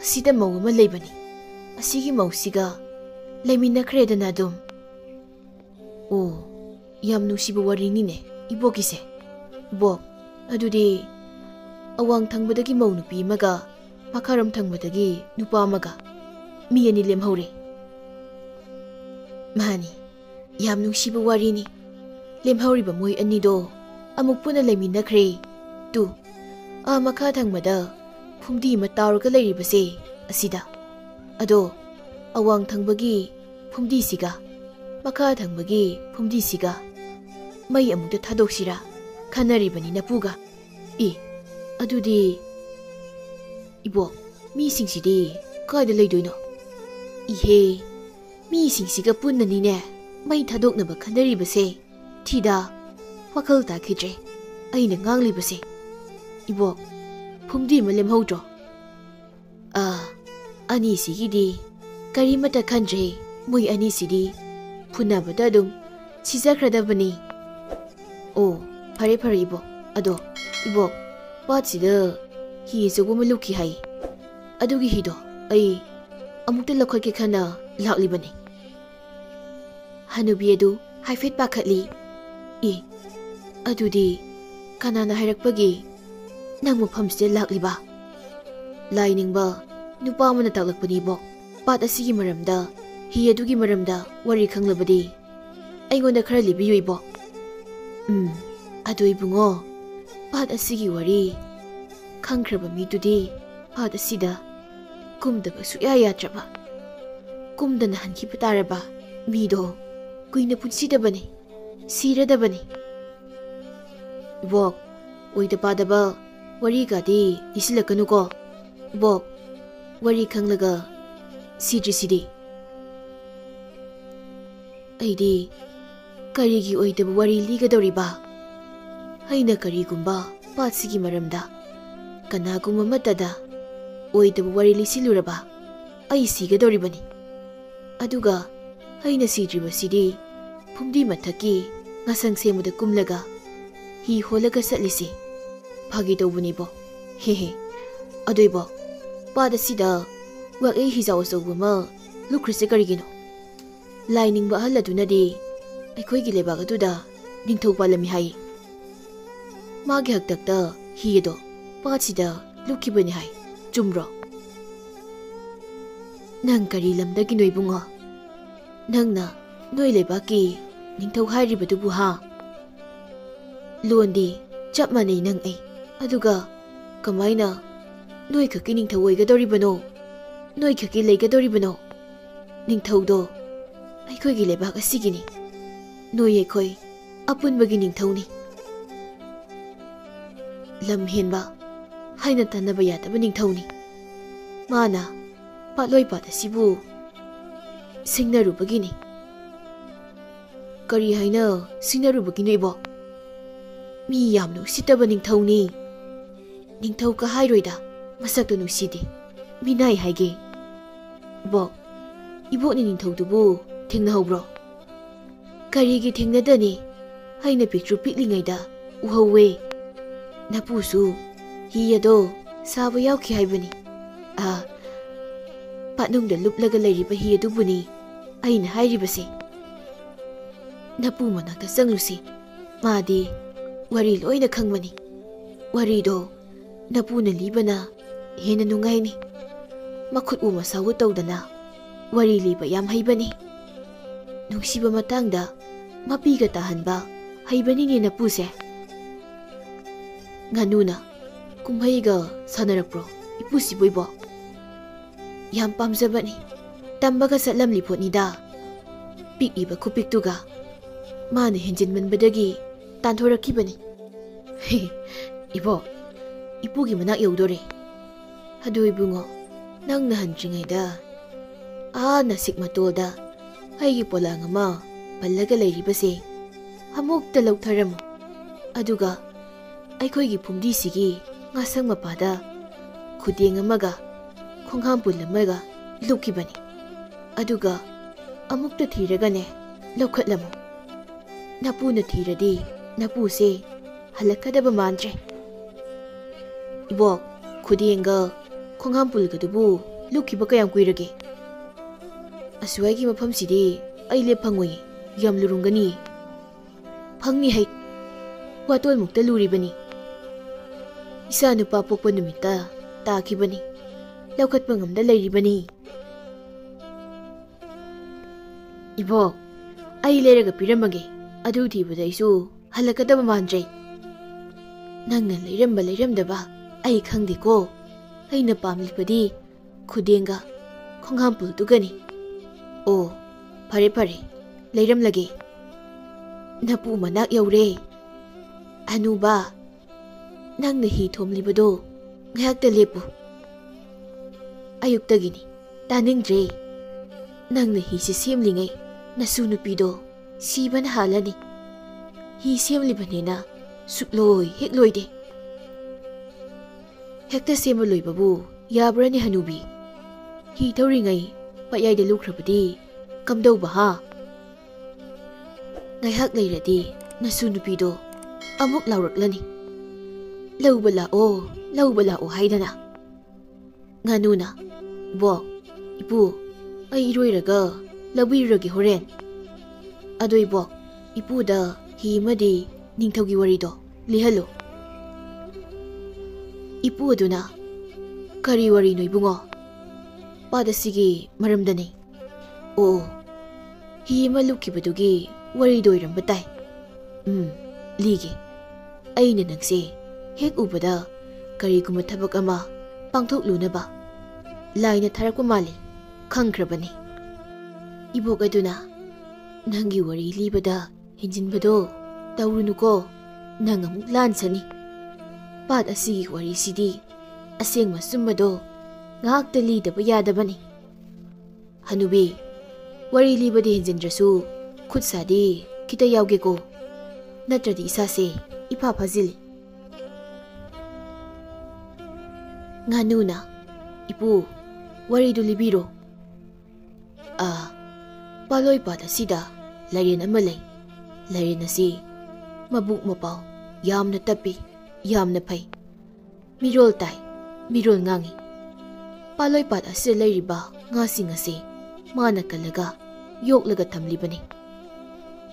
ꯑꯁꯤꯗ ꯃꯧ ꯑꯃ ꯂꯩꯕꯅꯤ, ꯑꯁꯤꯒꯤ ꯃꯧꯁꯤꯒ ꯂꯩꯃꯤꯟꯅꯈ꯭ꯔꯦꯗꯅ ꯑꯗꯨꯝ꯫ ꯑꯣ, ꯌꯥꯝ ꯅꯨꯡꯁꯤꯕ ꯋꯥꯔꯤꯅꯤꯅꯦ ꯏꯕꯣꯛꯀꯤꯁꯦ꯫ ꯏꯕꯣꯛ, ꯑꯗꯨꯗꯤ ꯑꯋꯥꯡ ꯊꯪꯕꯗꯒꯤ ꯃꯧ ꯅꯨꯄꯤ ꯑꯃꯒ ꯃꯈꯥꯔꯣꯝ ꯊꯪꯕꯗꯒꯤ ꯅꯨꯄꯥ ꯑꯃꯒ, ꯃꯤ ꯑꯅꯤ ꯂꯦꯝꯍꯧꯔꯦ꯫ ꯃꯥꯅꯤ, ꯌꯥꯝ ꯅꯨꯡꯁꯤꯕ ꯋꯥꯔꯤꯅꯤ꯫ ꯂꯦꯝꯍꯧꯔꯤꯕ ꯃꯣꯏ ꯑꯅꯤꯗꯣ ꯑꯃꯨꯛ ꯄꯨꯟꯅ ꯂꯩꯃꯤꯟꯅꯈ꯭ꯔꯦ꯫ ꯇꯨ ꯃꯈꯥ ꯊꯪꯕꯗ ꯐꯨꯝꯗꯤ ꯑꯃ ꯇꯥꯎꯔꯒ ꯂꯩꯔꯤꯕꯁꯦ ꯑꯁꯤꯗ꯫ ꯑꯗꯣ ꯑꯋꯥꯡ ꯊꯪꯕꯒꯤ ꯐꯨꯝꯗꯤꯁꯤꯒ ꯃꯈꯥ ꯊꯪꯕꯒꯤ ꯐꯨꯝꯗꯤꯁꯤꯒ ꯃꯩ ꯑꯃꯨꯛꯇ ꯊꯥꯗꯣꯛꯁꯤꯔꯥ ꯈꯟꯅꯔꯤꯕꯅꯤ ꯅꯄꯨꯒ꯫ ꯑꯗꯨꯗꯤ ꯏꯕꯣꯛ, ꯃꯤꯁꯤꯡꯁꯤꯗꯤ ꯀꯥꯏꯗ ꯂꯩꯗꯣꯏꯅꯣ? ꯏꯍꯦ, ꯃꯤꯁꯤꯡꯁꯤꯒ ꯄꯨꯟꯅꯅꯤꯅꯦ ꯃꯩ ꯊꯥꯗꯣꯛꯅꯕ ꯈꯟꯅꯔꯤꯕꯁꯦ꯫ ꯊꯤꯗꯥ, ꯋꯥꯈꯜ ꯇꯥꯈꯤꯗ꯭ꯔꯦ ꯑꯩꯅ ꯉꯥꯡꯂꯤꯕꯁꯦ꯫ ꯏꯕꯣꯛ, ꯐꯨꯝꯗꯤ ꯑꯃ ꯂꯦꯝꯍꯧꯗ꯭ꯔꯣ? ꯑꯅꯤꯁꯤꯒꯤꯗꯤ ꯀꯔꯤꯃꯠꯇ ꯈꯟꯗ꯭ꯔꯦ꯫ ꯃꯣꯏ ꯑꯅꯤꯁꯤꯗꯤ ꯐꯨꯅꯕꯗ ꯑꯗꯨꯝ ꯁꯤꯖꯈ꯭ꯔꯗꯕꯅꯤ꯫ ꯑꯣ ꯐꯔꯦ ꯐꯔꯦ ꯏꯕꯣꯛ, ꯑꯗꯣ ꯏꯕꯣꯛ ꯄꯥꯠꯁꯤꯗ ꯍꯤ ꯑꯆꯧꯕ ꯑꯃ ꯂꯨꯞꯈꯤ ꯍꯥꯏ, ꯑꯗꯨꯒꯤ ꯍꯤꯗꯣ ꯑꯩ ꯑꯃꯨꯛꯇ ꯂꯧꯈꯠꯀꯦ ꯈꯟꯅ ꯂꯥꯛꯂꯤꯕꯅꯤ꯫ ꯍꯅꯨꯕꯤ ꯑꯗꯨ ꯍꯥꯏꯐꯦꯠ ꯄꯥꯈꯠꯂꯤ꯫ ꯑꯗꯨꯗꯤ ꯀꯅꯥꯅ ꯍꯥꯏꯔꯛꯄꯒꯤ ꯅꯪ ꯃꯐꯝꯁꯤꯗ ꯂꯥꯛꯂꯤꯕ? ꯂꯥꯏꯅꯤꯡꯕ ꯅꯨꯄꯥ ꯑꯃꯅ ꯇꯥꯛꯂꯛꯄꯅꯤ ꯏꯕꯣꯛ꯫ ꯄꯥꯠ ꯑꯁꯤꯒꯤ ꯃꯔꯝꯗ, ꯍꯤ ꯑꯗꯨꯒꯤ ꯃꯔꯝꯗ ꯋꯥꯔꯤ ꯈꯪꯂꯕꯗꯤ ꯑꯩꯉꯣꯟꯗ ꯈꯔ ꯂꯤꯕꯤꯌꯨ ꯏꯕꯣꯛ꯫ ꯑꯗꯨ ꯏꯕꯨꯡꯉꯣ, ꯄꯥꯠ ꯑꯁꯤꯒꯤ ꯋꯥꯔꯤ ꯈꯪꯈ꯭ꯔꯕ ꯃꯤꯗꯨꯗꯤ ꯄꯥꯠ ꯑꯁꯤꯗ ꯀꯨꯝꯗꯕ ꯁꯨꯛꯌꯥ ꯌꯥꯗ꯭ꯔꯕ, ꯀꯨꯝꯗꯅ ꯍꯟꯈꯤꯕ ꯇꯥꯔꯕ ꯃꯤꯗꯣ ꯀꯨꯏꯅ ꯄꯨꯟꯁꯤꯗꯕꯅꯤ, ꯁꯤꯔꯗꯕꯅꯤ꯫ ꯏꯕꯣꯛ, ꯑꯣꯏꯗ ꯄꯥꯗꯕ ꯋꯥꯔꯤꯒꯗꯤ ꯂꯤꯁꯤꯜꯂꯛꯀꯅꯨꯀꯣ꯫ ꯏꯕꯣꯛ, ꯋꯥꯔꯤ ꯈꯪꯂꯒ ꯁꯤꯗ꯭ꯔꯤꯁꯤꯗꯤ? ꯑꯩꯗꯤ ꯀꯔꯤꯒꯤ ꯑꯣꯏꯗꯕ ꯋꯥꯔꯤ ꯂꯤꯒꯗꯧꯔꯤꯕ? ꯑꯩꯅ ꯀꯔꯤꯒꯨꯝꯕ ꯄꯥꯠꯁꯤꯒꯤ ꯃꯔꯝꯗ ꯀꯅꯥꯒꯨꯝꯕ ꯑꯃꯠꯇꯗ ꯑꯣꯏꯗꯕ ꯋꯥꯔꯤ ꯂꯤꯁꯤꯜꯂꯨꯔꯕ ꯑꯩ ꯁꯤꯒꯗꯧꯔꯤꯕꯅꯤ꯫ ꯑꯗꯨꯒ ꯑꯩꯅ ꯁꯤꯗ꯭ꯔꯤꯕꯁꯤꯗꯤ ꯐꯨꯝꯗꯤ ꯃꯊꯛꯀꯤ ꯉꯁꯪ ꯁꯦꯡꯕꯗ ꯀꯨꯝꯂꯒ ꯍꯤ ꯍꯣꯜꯂꯒ ꯆꯠꯂꯤꯁꯤ ꯐꯥꯒꯤ ꯇꯧꯕꯅꯤꯕꯣ꯫ ꯍꯦꯍꯦ, ꯑꯗꯣ ꯏꯕꯣ, ꯄꯥꯠ ꯑꯁꯤꯗ ꯋꯥꯛꯑꯩ ꯍꯤꯖꯥꯎ ꯑꯆꯧꯕ ꯑꯃ ꯂꯨꯞꯈ꯭ꯔꯤꯁꯦ ꯀꯔꯤꯒꯤꯅꯣ? ꯂꯥꯏꯅꯤꯡꯕ ꯑꯍꯜ ꯑꯗꯨꯅꯗꯤ ꯑꯩꯈꯣꯏꯒꯤ ꯂꯩꯕꯥꯛ ꯑꯗꯨꯗ ꯅꯤꯡꯊꯧ ꯄꯥꯜꯂꯝꯃꯤ ꯍꯥꯏ꯫ ꯃꯥꯒꯤ ꯍꯥꯛꯇꯛꯇ ꯍꯤ ꯑꯗꯣ ꯄꯥꯠꯁꯤꯗ ꯂꯨꯞꯈꯤꯕꯅꯤ ꯍꯥꯏ, ꯆꯨꯝꯕ꯭ꯔꯣ? ꯅꯪ ꯀꯔꯤ ꯂꯝꯗꯒꯤꯅꯣ ꯏꯕꯨꯡꯉꯣ? ꯅꯪꯅ ꯅꯣꯏ ꯂꯩꯕꯥꯛꯀꯤ ꯅꯤꯡꯊꯧ ꯍꯥꯏꯔꯤꯕꯗꯨꯕꯨ ꯍꯥ? ꯂꯣꯟꯗꯤ ꯆꯞ ꯃꯥꯟꯅꯩ ꯅꯪ ꯑꯩ, ꯑꯗꯨꯒ ꯀꯃꯥꯏꯅ ꯅꯣꯏ ꯈꯛꯀꯤ ꯅꯤꯡꯊꯧ ꯑꯣꯏꯒꯗꯧꯔꯤꯕꯅꯣ? ꯅꯣꯏ ꯈꯛꯀꯤ ꯂꯩꯒꯗꯧꯔꯤꯕꯅꯣ? ꯅꯤꯡꯊꯧꯗꯣ ꯑꯩꯈꯣꯏꯒꯤ ꯂꯩꯕꯥꯛ ꯑꯁꯤꯒꯤꯅꯤ, ꯅꯣꯏ ꯑꯩꯈꯣꯏ ꯑꯄꯨꯟꯕꯒꯤ ꯅꯤꯡꯊꯧꯅꯤ꯫ ꯂꯝ ꯍꯦꯟꯕ ꯍꯥꯏꯅ ꯇꯥꯟꯅꯕ ꯌꯥꯗꯕ ꯅꯤꯡꯊꯧꯅꯤ꯫ ꯃꯥꯅ ꯄꯥꯠꯂꯣꯏ ꯄꯥꯠ ꯑꯁꯤꯕꯨ ꯁꯤꯡꯅꯔꯨꯕꯒꯤꯅꯤ꯫ ꯀꯔꯤ ꯍꯥꯏꯅ ꯁꯤꯡꯅꯔꯨꯕꯒꯤꯅꯣ ꯏꯕꯣ? ꯃꯤ ꯌꯥꯝꯅ ꯎꯁꯤꯠꯇꯕ ꯅꯤꯡꯊꯧꯅꯤ꯫ ꯅꯤꯡꯊꯧꯀ ꯍꯥꯏꯔꯣꯏꯗ, ꯃꯁꯛꯇꯣ ꯅꯨꯡꯁꯤꯗꯦ, ꯃꯤꯅꯥꯏ ꯍꯥꯏꯒꯦ꯫ ꯏꯕꯣꯛ, ꯏꯕꯣꯛꯅꯤ ꯅꯤꯡꯊꯧꯗꯨꯕꯨ ꯊꯦꯡꯅꯍꯧꯕ꯭ꯔꯣ? ꯀꯔꯤꯒꯤ ꯊꯦꯡꯅꯗꯅꯤ? ꯑꯩꯅ ꯄꯤꯛꯇ꯭ꯔꯨ ꯄꯤꯛꯂꯤꯉꯩꯗ ꯎꯍꯧꯋꯦ꯫ ꯅꯄꯨꯁꯨ ꯍꯤ ꯑꯗꯣ ꯁꯥꯕ ꯌꯥꯎꯈꯤ ꯍꯥꯏꯕꯅꯤ꯫ ꯄꯥꯠꯅꯨꯡꯗ ꯂꯨꯞꯂꯒ ꯂꯩꯔꯤꯕ ꯍꯤ ꯑꯗꯨꯕꯨꯅꯤ ꯑꯩꯅ ꯍꯥꯏꯔꯤꯕꯁꯦ꯫ ꯅꯄꯨ ꯃꯅꯥꯛꯇ ꯆꯪꯂꯨꯁꯤ, ꯃꯥꯗꯤ ꯋꯥꯔꯤ ꯂꯣꯏꯅ ꯈꯪꯕꯅꯤ꯫ ꯋꯥꯔꯤꯗꯣ ꯅꯄꯨꯅ ꯂꯤꯕꯅ ꯍꯦꯟꯅ ꯅꯨꯡꯉꯥꯏꯅꯤ꯫ ꯃꯈꯨꯠꯎ ꯃꯁꯥꯎ ꯇꯧꯗꯅ ꯋꯥꯔꯤ ꯂꯤꯕ ꯌꯥꯝ ꯍꯩꯕꯅꯤ꯫ ꯅꯨꯡꯁꯤꯕ ꯃꯇꯥꯡꯗ ꯃꯄꯤꯒ ꯇꯥꯍꯟꯕ ꯍꯩꯕꯅꯤꯅꯦ ꯅꯄꯨꯁꯦ꯫ ꯉꯥꯅꯨꯅ ꯀꯨꯝꯍꯩꯒ ꯁꯥꯟꯅꯔꯛꯄ꯭ꯔꯣ ꯏꯄꯨꯁꯤꯕꯨ ꯏꯕꯣ? ꯌꯥꯝ ꯄꯥꯝꯖꯕꯅꯤ, ꯇꯝꯕꯒ ꯆꯠꯂꯝꯂꯤ ꯄꯣꯠꯅꯤꯗ꯫ ꯄꯤꯛꯏꯕ ꯈꯨꯄꯤꯛꯇꯨꯒ ꯃꯥꯅ ꯍꯦꯟꯖꯤꯟꯃꯟꯕꯗꯒꯤ ꯇꯥꯟꯊꯣꯔꯛꯈꯤꯕꯅꯤ꯫ ꯏꯕꯣ, ꯏꯄꯨꯒꯤ ꯃꯅꯥꯛ ꯌꯧꯗꯣꯔꯦ꯫ ꯑꯗꯨ ꯏꯕꯨꯡꯉꯣ, ꯅꯪꯅ ꯍꯟꯗ꯭ꯔꯤꯉꯩꯗ ꯅꯥꯁꯤꯛ ꯃꯇꯣꯜꯗ ꯑꯩꯒꯤ ꯄꯣꯂꯥꯡ ꯑꯃ ꯄꯜꯂꯒ ꯂꯩꯔꯤꯕꯁꯦ ꯑꯃꯨꯛꯇ ꯂꯧꯊꯔꯝꯃꯨ, ꯑꯗꯨꯒ ꯑꯩꯈꯣꯏꯒꯤ ꯐꯨꯝꯗꯤꯁꯤꯒꯤ ꯉꯥꯁꯪ ꯃꯄꯥꯗ ꯈꯨꯗꯦꯡ ꯑꯃꯒ ꯈꯣꯡꯍꯥꯝꯄꯨꯜ ꯑꯃꯒ ꯂꯨꯞꯈꯤꯕꯅꯤ, ꯑꯗꯨꯒ ꯑꯃꯨꯛꯇ ꯊꯤꯔꯒꯅꯦ ꯂꯧꯈꯠꯂꯝꯃꯨ꯫ ꯅꯄꯨꯅ ꯊꯤꯔꯗꯤ ꯅꯄꯨꯁꯦ ꯍꯜꯂꯛꯀꯗꯕ ꯃꯥꯟꯗ꯭ꯔꯦ꯫ ꯏꯕꯣꯛ, ꯈꯨꯗꯦꯡꯒ ꯈꯣꯡꯍꯥꯝꯄꯨꯜꯒꯗꯨꯕꯨ ꯂꯨꯞꯈꯤꯕ ꯀꯌꯥꯝ ꯀꯨꯏꯔꯒꯦ? ꯑꯁ꯭ꯋꯥꯏꯒꯤ ꯃꯐꯝꯁꯤꯗꯤ ꯑꯩ ꯂꯦꯞ ꯐꯪꯉꯣꯏ, ꯌꯥꯝ ꯂꯨꯔꯝꯒꯅꯤ꯫ ꯐꯪꯅꯤ ꯍꯩ, ꯋꯥꯇꯣꯜꯃꯨꯛꯇ ꯂꯨꯔꯤꯕꯅꯤ꯫ ꯏꯆꯥ ꯅꯨꯄꯥ ꯄꯣꯛꯄ ꯅꯨꯃꯤꯠꯇ ꯇꯥꯈꯤꯕꯅꯤ, ꯂꯧꯈꯠꯄ ꯉꯝꯗ ꯂꯩꯔꯤꯕꯅꯤ꯫ ꯏꯕꯣꯛ, ꯑꯩ ꯂꯩꯔꯒ ꯄꯤꯔꯝꯃꯒꯦ, ꯑꯗꯨ ꯊꯤꯕꯗ ꯑꯩꯁꯨ ꯍꯜꯂꯛꯀꯗꯕ ꯃꯥꯟꯗ꯭ꯔꯦ꯫ ꯅꯪꯅ ꯂꯩꯔꯝꯕ ꯂꯩꯔꯝꯗꯕ ꯑꯩ ꯈꯪꯗꯦꯀꯣ, ꯑꯩꯅ ꯄꯥꯝꯂꯤꯕꯗꯤ ꯈꯨꯗꯦꯡꯒ ꯈꯣꯡꯍꯥꯝꯄꯨꯜꯗꯨꯒꯅꯤ꯫ ꯑꯣ ꯐꯔꯦ ꯐꯔꯦ, ꯂꯩꯔꯝꯂꯒꯦ꯫ ꯅꯄꯨ ꯃꯅꯥꯛ ꯌꯧꯔꯦ꯫ ꯍꯅꯨꯕ, ꯅꯪꯅ ꯍꯤ ꯊꯣꯝꯂꯤꯕꯗꯣ ꯉꯥꯏꯍꯥꯛꯇ ꯂꯦꯞꯄꯨ꯫ ꯑꯌꯨꯛꯇꯒꯤꯅꯤ, ꯇꯥꯅꯤꯡꯗ꯭ꯔꯦ꯫ ꯅꯪꯅ ꯍꯤꯁꯦ ꯁꯦꯝꯂꯤꯉꯩ ꯅꯁꯨ ꯅꯨꯄꯤꯗꯣ ꯁꯤꯕꯅ ꯍꯥꯜꯂꯅꯤ꯫ ꯍꯤ ꯁꯦꯝꯂꯤꯕꯅꯤꯅ ꯁꯨꯛꯂꯣꯏ ꯍꯦꯛ ꯂꯣꯏꯗꯦ꯫ ꯍꯦꯛꯇ ꯁꯦꯝꯕ ꯂꯣꯏꯕꯕꯨ ꯌꯥꯕ꯭ꯔꯅꯦ ꯍꯅꯨꯕꯤ? ꯍꯤ ꯊꯧꯔꯤꯉꯩ ꯄꯥꯠꯌꯥꯏꯗ ꯂꯨꯞꯈ꯭ꯔꯕꯗꯤ ꯀꯝꯗꯧꯕ ꯍꯥ? Ngayhak leiradi nasu nupido amuk lauraklani. Lauba la'o haidana. Nganuna, Bok, Ipu, ay iroiraga labiragi horen. Adoy Bok, Ipu da himadi ningthawgi warido lihalo. Ipu aduna kari wari no ibungo. Pada sige maramdani. Oo, hima lukibadugi warido irambatay. Ligi. Ayna nagsi hek ubada kari kumatabak ama pangthok lunaba. Laina tharakwa mali khangkrabani. Ibok aduna nangi wari libada hinjinbado tawrunuko nang amuk lansani. Pat asigi wari sidi aseng masumado ngakta lidaba yadabani. Hanubi wari libadi hinjindrasu khutsadi kita yauge ko natradi isase ipa phazili. Nganuna, Ipu, waridu libiro. Paloy pada sida, lairen ama lay. Lairen asi, mabuk mapaw, yamna tapi, yamna pay. Mirol tay, mirol ngangi. Paloy pada si lairiba, ngasing asi, mana kalaga, yoklaga tamlibani.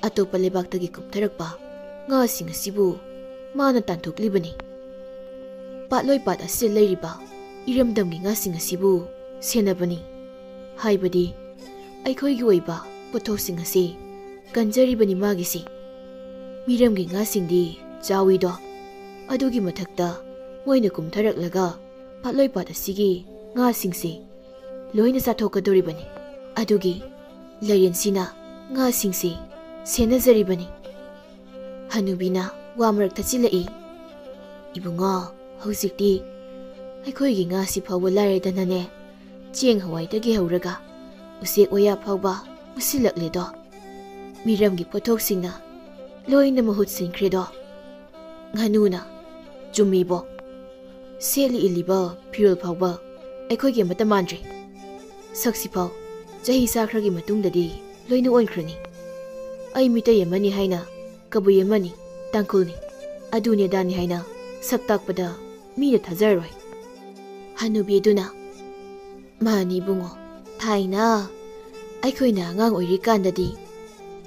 Ato palibak tagi kuptarakpa, ngasing asibu, mana tantuklibani. Paloy pada si lairiba, iramdamgi ngasing asibu, senabani. Haibadi, aikoy giwayba, potosing asi, ganjaribani magisi. Miramgi ngasing di, jawido. Adugi matakta, moyna kumtaraklaga, paloy pada sige, ngasing si. Loyna satokadoribani. Adugi, lairen sina, ngasing si, senazaribani. Hanubina, wamarak tachilai. Ibunga, hausikti, aikoygi ngasi phawba lairedanane, cheng hawaidagi hauraga, usek waya phawba usilakledo. Miramgi pothoksingna, loyna mahut sinkredo. Nganuna, jumibo. Seli iliba pirol phawba, aikoygi matamandre. Saksi phaw, jahi sakragi matungdadi, loyna onkrani. Ay mitay amani haina, kabuy amani, tangkulni. Adune dani haina, saktakpada, mina thajaroi. Hanubi duna, mani bungo, thaina, aikoyna ngang oirikandadi,